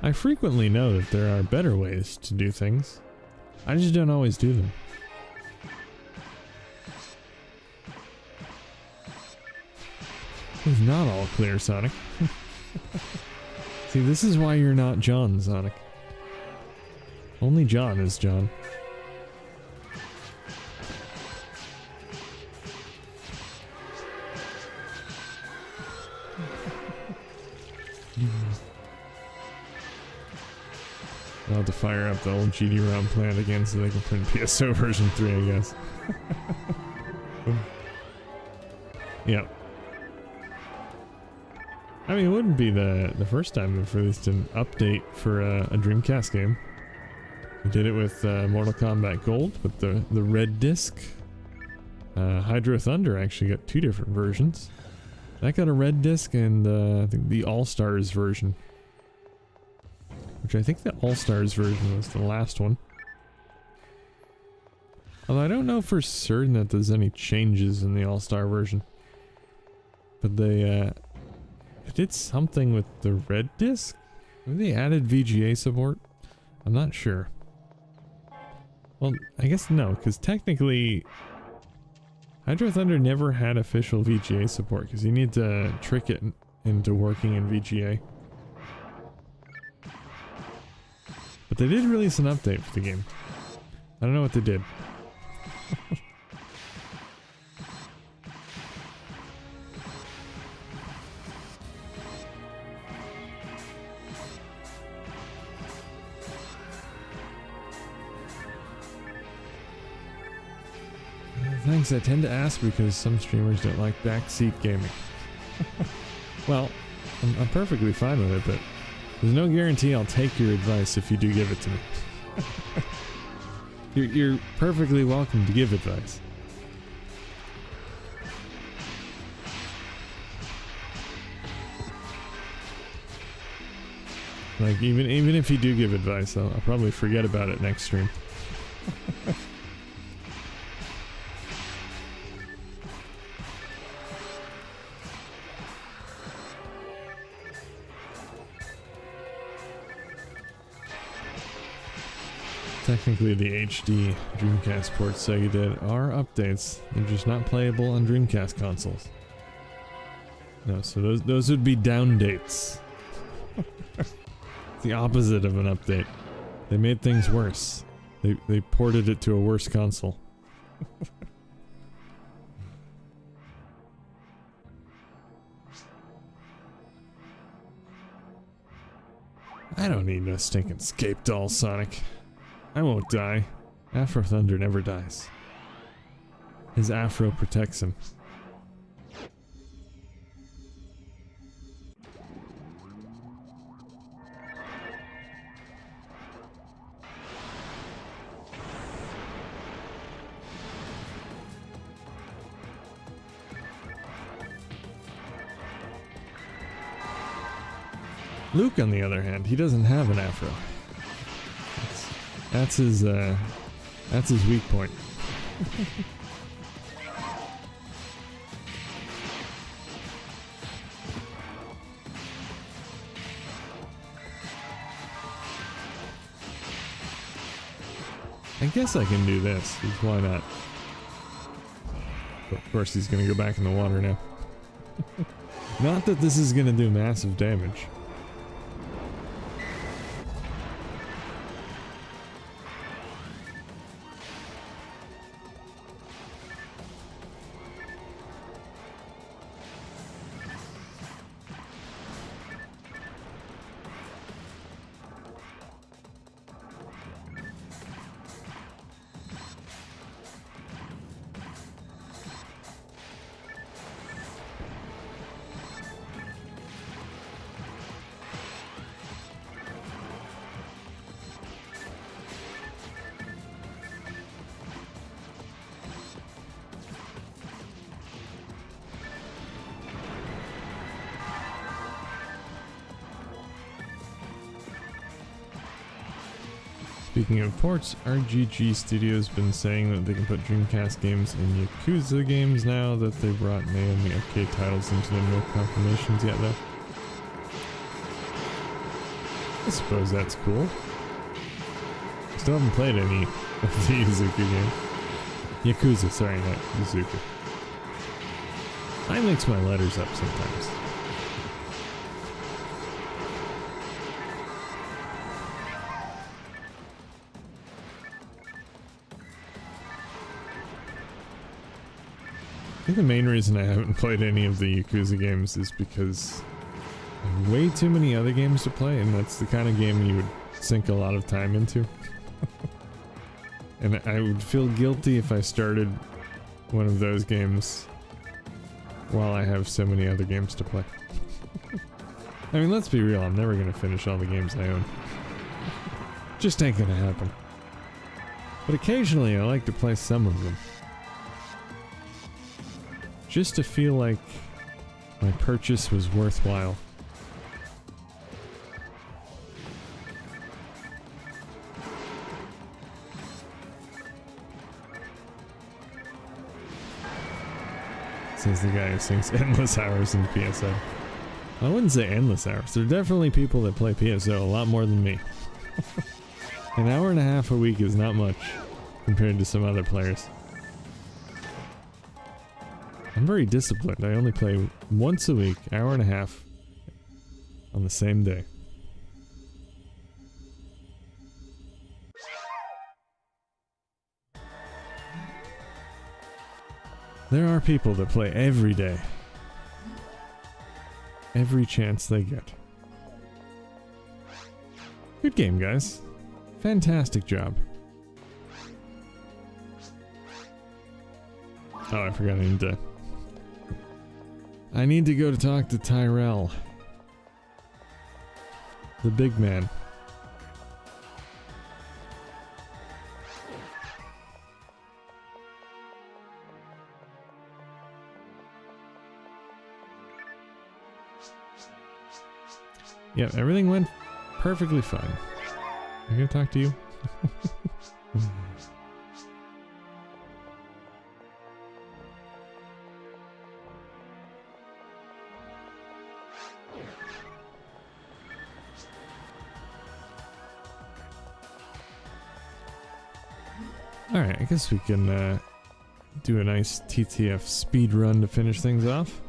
I frequently know that there are better ways to do things. I just don't always do them. It's not all clear, Sonic. See, this is why you're not John, Sonic. Only John is John. I'll have to fire up the old GD-ROM plant again so they can print PSO version 3, I guess. Yep. I mean, it wouldn't be the first time they've released an update for a Dreamcast game. We did it with Mortal Kombat Gold with the red disc. Hydro Thunder actually got 2 different versions. That got a red disc and I think the All-Stars version. Which I think the All-Stars version was the last one. Although I don't know for certain that there's any changes in the All-Star version. But they did something with the red disc? Maybe they added VGA support? I'm not sure. Well, I guess no, because technically Hydro Thunder never had official VGA support, because you need to trick it into working in VGA. But they did release an update for the game. I don't know what they did. Thanks, I tend to ask because some streamers don't like backseat gaming. Well, I'm perfectly fine with it, but there's no guarantee I'll take your advice if you do give it to me. You're perfectly welcome to give advice. Like, even if you do give advice, I'll probably forget about it next stream. Technically, the HD Dreamcast ports Sega did are updates. They're just not playable on Dreamcast consoles. No, so those would be down dates. The opposite of an update. They made things worse. They ported it to a worse console. I don't need no stinking scape doll, Sonic. I won't die. Afro Thunder never dies. His afro protects him. Luke, on the other hand, he doesn't have an afro. That's his weak point. I guess I can do this, because why not? But of course he's gonna go back in the water now. Not that this is gonna do massive damage. Speaking of ports, RGG Studios been saying that they can put Dreamcast games in Yakuza games now that they brought Naomi arcade titles into them. No confirmations yet though. I suppose that's cool. Still haven't played any of the Yakuza games. Yakuza, sorry, not Yakuza. I mix my letters up sometimes. I think the main reason I haven't played any of the Yakuza games is because I have way too many other games to play, and that's the kind of game you would sink a lot of time into. And I would feel guilty if I started one of those games while I have so many other games to play. I mean, let's be real, I'm never gonna finish all the games I own. Just ain't gonna happen. But occasionally I like to play some of them. Just to feel like my purchase was worthwhile. Says the guy who sings endless hours in PSO. I wouldn't say endless hours. There are definitely people that play PSO a lot more than me. An hour and a half a week is not much compared to some other players. I'm very disciplined. I only play once a week, hour and a half, on the same day. There are people that play every day. Every chance they get. Good game, guys. Fantastic job. Oh, I forgot I need to go to talk to Tyrell. The big man. Yep, everything went perfectly fine. I'm gonna talk to you. Alright, I guess we can do a nice TTF speed run to finish things off.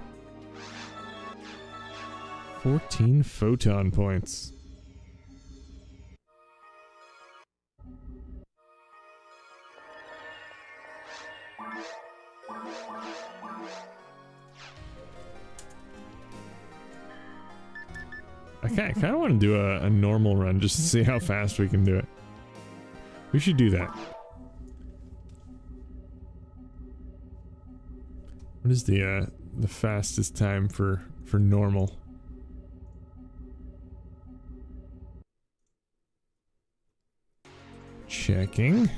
14 photon points. I kind of want to do a normal run just to see how fast we can do it. We should do that. What is the fastest time for normal? Checking.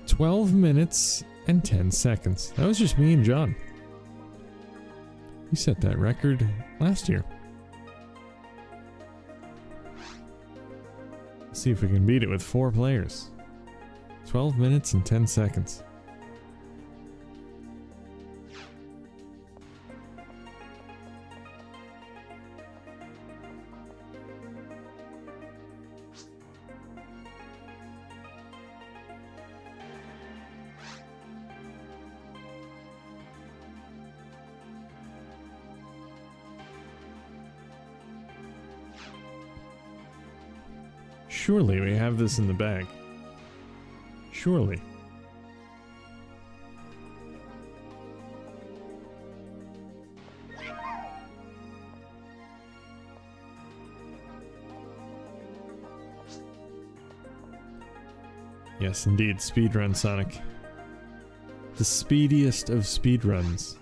"12 minutes and 10 seconds. That was just me and John. We set that record last year. Let's see if we can beat it with 4 players. 12 minutes and 10 seconds. Surely we have this in the bag. Surely. Yes, indeed, speedrun Sonic. The speediest of speedruns.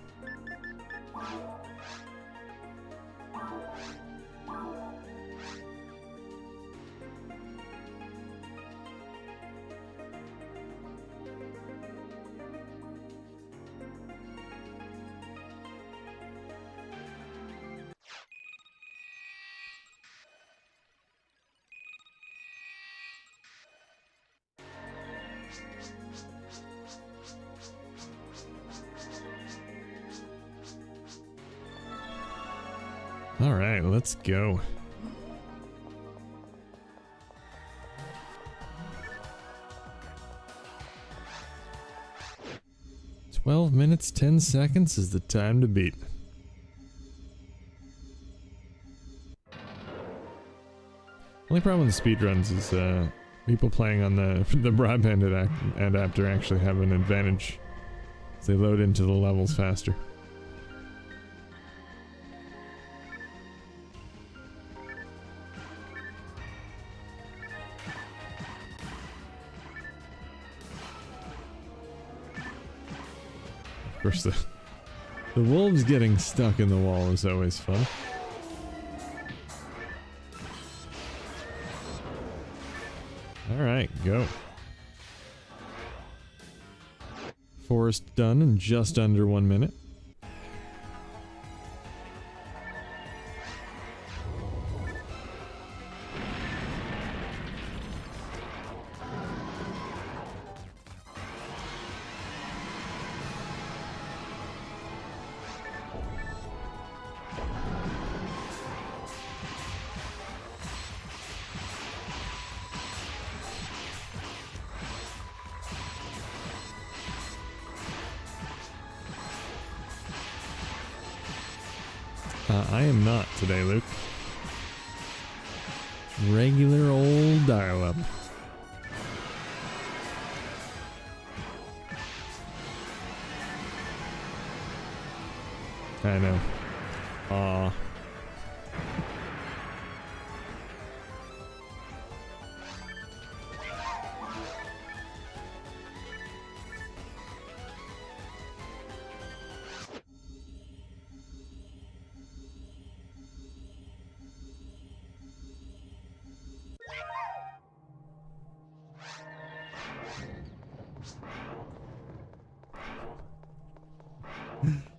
Alright, let's go. 12 minutes, 10 seconds is the time to beat. Only problem with speedruns is people playing on the broadband adapter actually have an advantage. They load into the levels faster. Of course, the wolves getting stuck in the wall is always fun. Alright, go. Forest done in just under 1 minute. I am not today, Luke. Regular old dial-up. I know. Aw.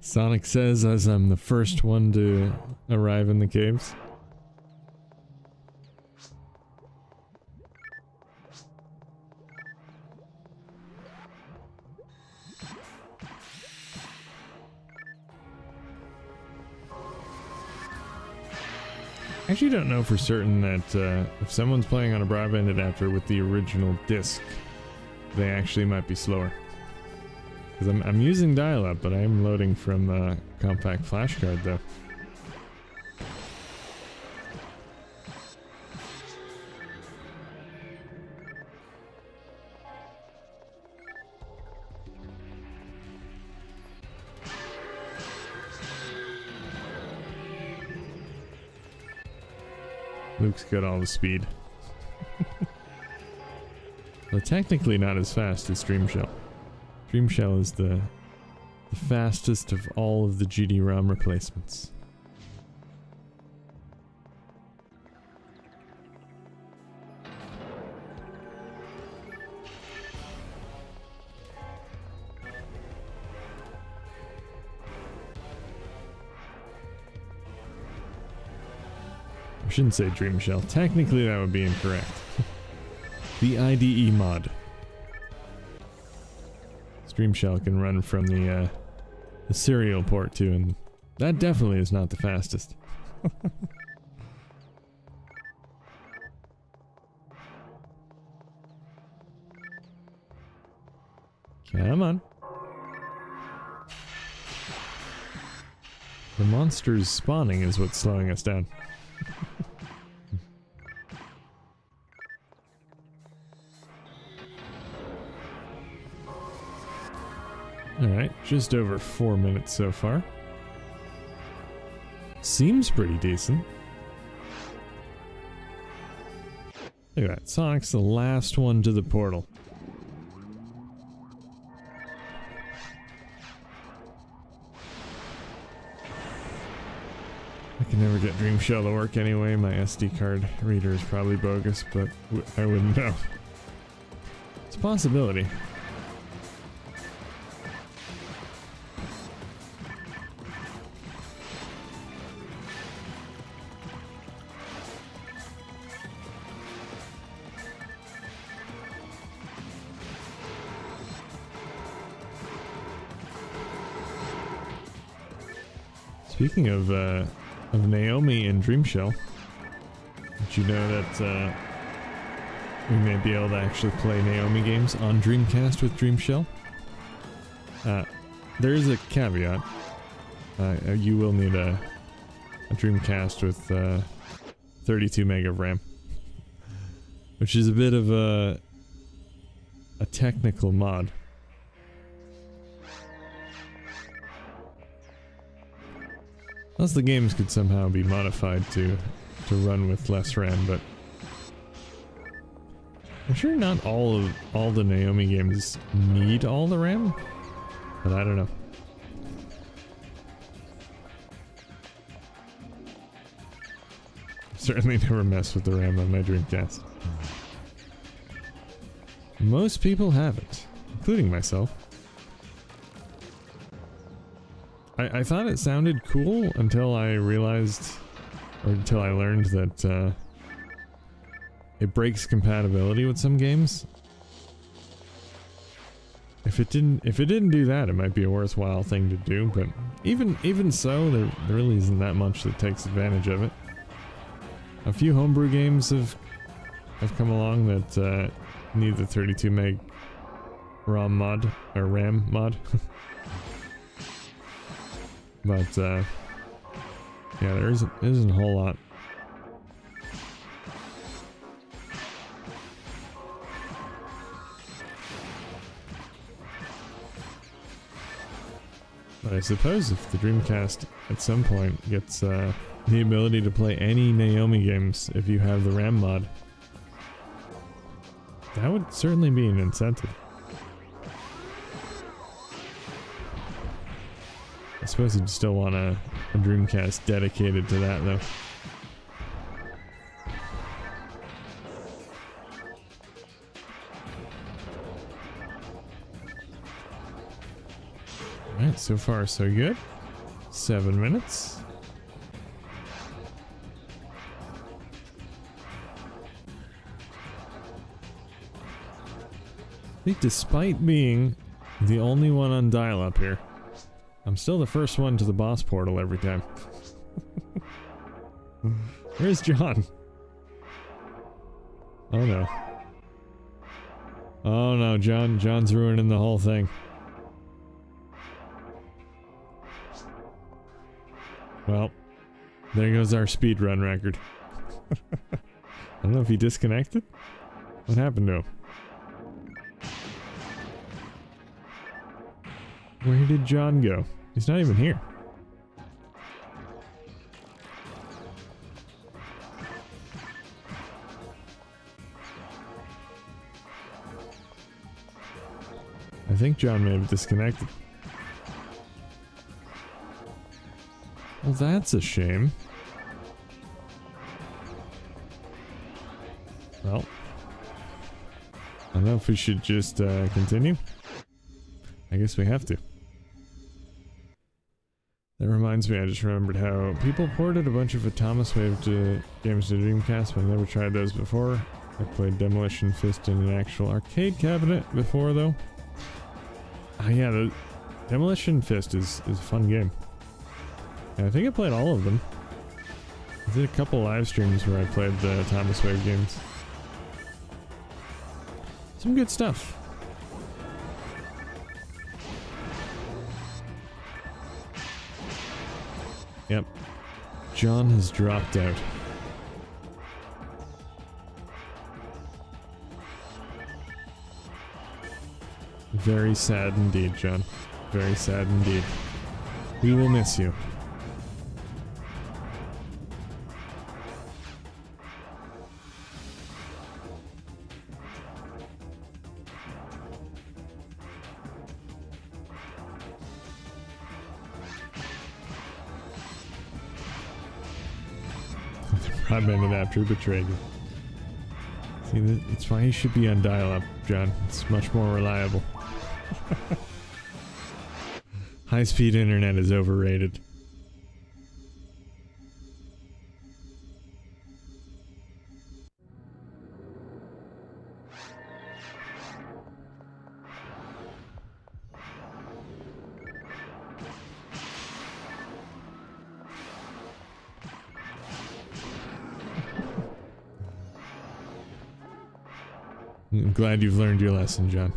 Sonic says as I'm the first one to arrive in the caves. I actually don't know for certain that if someone's playing on a broadband adapter with the original disc, they actually might be slower. Because I'm using dial-up, but I am loading from a compact flash card, though. Luke's got all the speed. Well, technically not as fast as Dreamshell. Dreamshell is the fastest of all of the GD-ROM replacements. I shouldn't say Dreamshell. Technically that would be incorrect. The IDE mod. Dreamshell can run from the serial port too, and that definitely is not the fastest. Come on. The monsters spawning is what's slowing us down. Alright, just over 4 minutes so far. Seems pretty decent. Look at that, Sonic's the last one to the portal. I can never get Dreamshell to work anyway. My SD card reader is probably bogus, but I wouldn't know. It's a possibility. Speaking of of Naomi in Dreamshell. Did you know that we may be able to actually play Naomi games on Dreamcast with Dreamshell? There is a caveat. You will need a Dreamcast with 32 meg of RAM, which is a bit of a technical mod. Plus the games could somehow be modified to run with less RAM, but I'm sure not all the Naomi games need all the RAM, but I don't know. Certainly never mess with the RAM on my Dreamcast. Most people haven't, including myself. I thought it sounded cool until I realized, or until I learned that it breaks compatibility with some games. If it didn't do that, it might be a worthwhile thing to do, but even so, there really isn't that much that takes advantage of it. A few homebrew games have come along that need the 32 meg ROM mod, or RAM mod. But yeah, there isn't a whole lot. But I suppose if the Dreamcast at some point gets the ability to play any Naomi games if you have the RAM mod, that would certainly be an incentive. I suppose you'd still want a Dreamcast dedicated to that, though. Alright, so far so good. 7 minutes. I think despite being the only one on dial-up here, I'm still the first one to the boss portal every time. Where's John? Oh no. Oh no, John's ruining the whole thing. Well, there goes our speedrun record. I don't know if he disconnected? What happened to him? Where did John go? He's not even here. I think John may have disconnected. Well, that's a shame. Well, I don't know if we should just continue. I guess we have to. That reminds me, I just remembered how people ported a bunch of Atomic Wave games to Dreamcast, but I never tried those before. I played Demolition Fist in an actual arcade cabinet before, though. Yeah, the Demolition Fist is a fun game. And I think I played all of them. I did a couple live streams where I played the Atomic Wave games. Some good stuff. Yep. John has dropped out. Very sad indeed, John. Very sad indeed. We will miss you. Broadband adapter betrayed you. See, it's why you should be on dial-up, John. It's much more reliable. High-speed internet is overrated. I'm glad you've learned your lesson, John.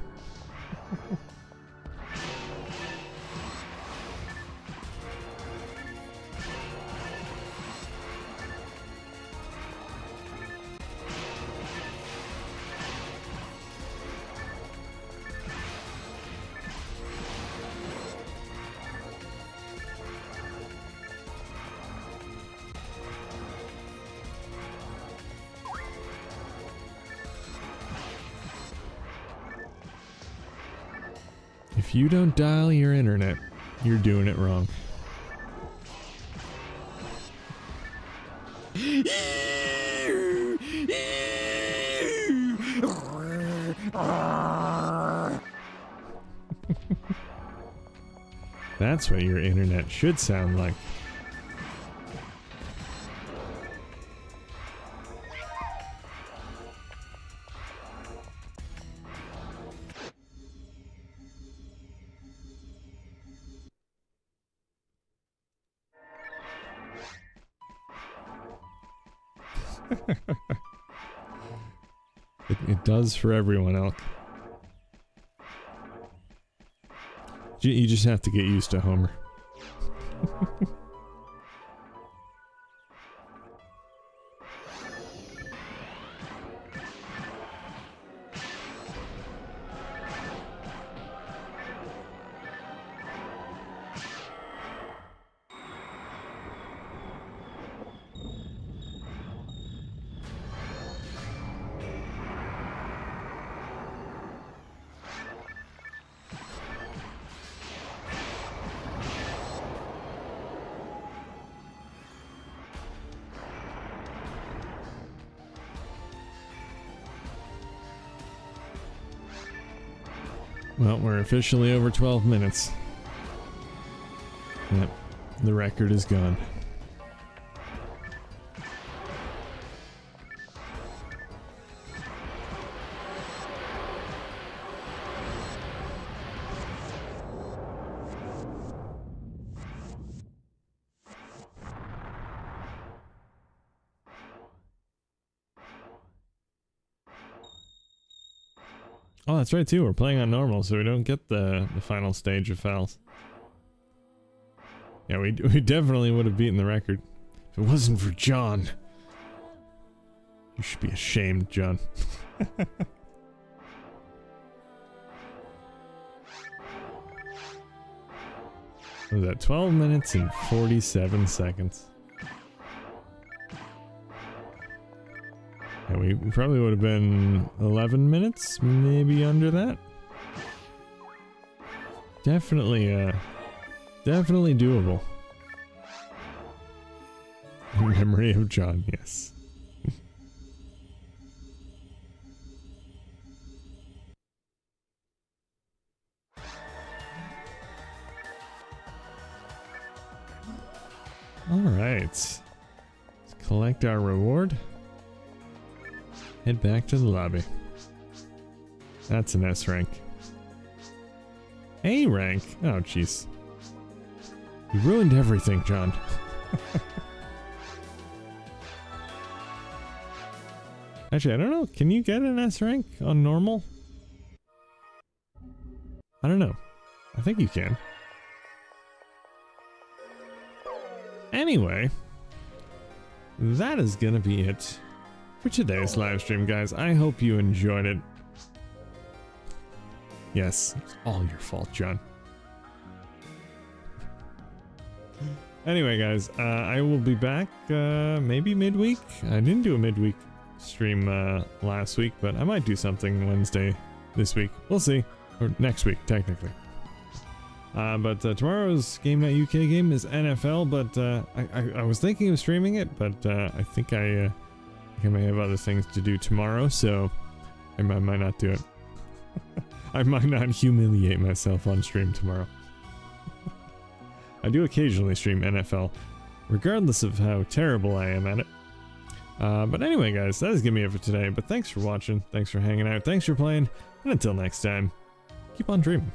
If you don't dial your internet, you're doing it wrong. That's what your internet should sound like. It does for everyone else. You just have to get used to Homer. Well, we're officially over 12 minutes. Yep, the record is gone. Oh, that's right too. We're playing on normal, so we don't get the final stage of fouls. Yeah, we definitely would have beaten the record if it wasn't for John. You should be ashamed, John. What was that? 12 minutes and 47 seconds. Yeah, we probably would have been 11 minutes, maybe under that. Definitely, definitely doable. In memory of John, yes. Alright. Let's collect our reward. Head back to the lobby. That's an S rank. A rank? Oh, jeez. You ruined everything, John. Actually, I don't know. Can you get an S rank on normal? I don't know. I think you can. Anyway, that is gonna be it for today's live stream, guys. I hope you enjoyed it. Yes, it's all your fault, John. Anyway, guys, I will be back maybe midweek. I didn't do a midweek stream last week, but I might do something Wednesday this week. We'll see. Or next week, technically. But tomorrow's Game Night UK game is NFL, but I was thinking of streaming it, but I think I may have other things to do tomorrow, so I might not do it. I might not humiliate myself on stream tomorrow. I do occasionally stream NFL, regardless of how terrible I am at it. But anyway, guys, that is gonna be it for today, but thanks for watching, thanks for hanging out, thanks for playing, and until next time, keep on dreaming.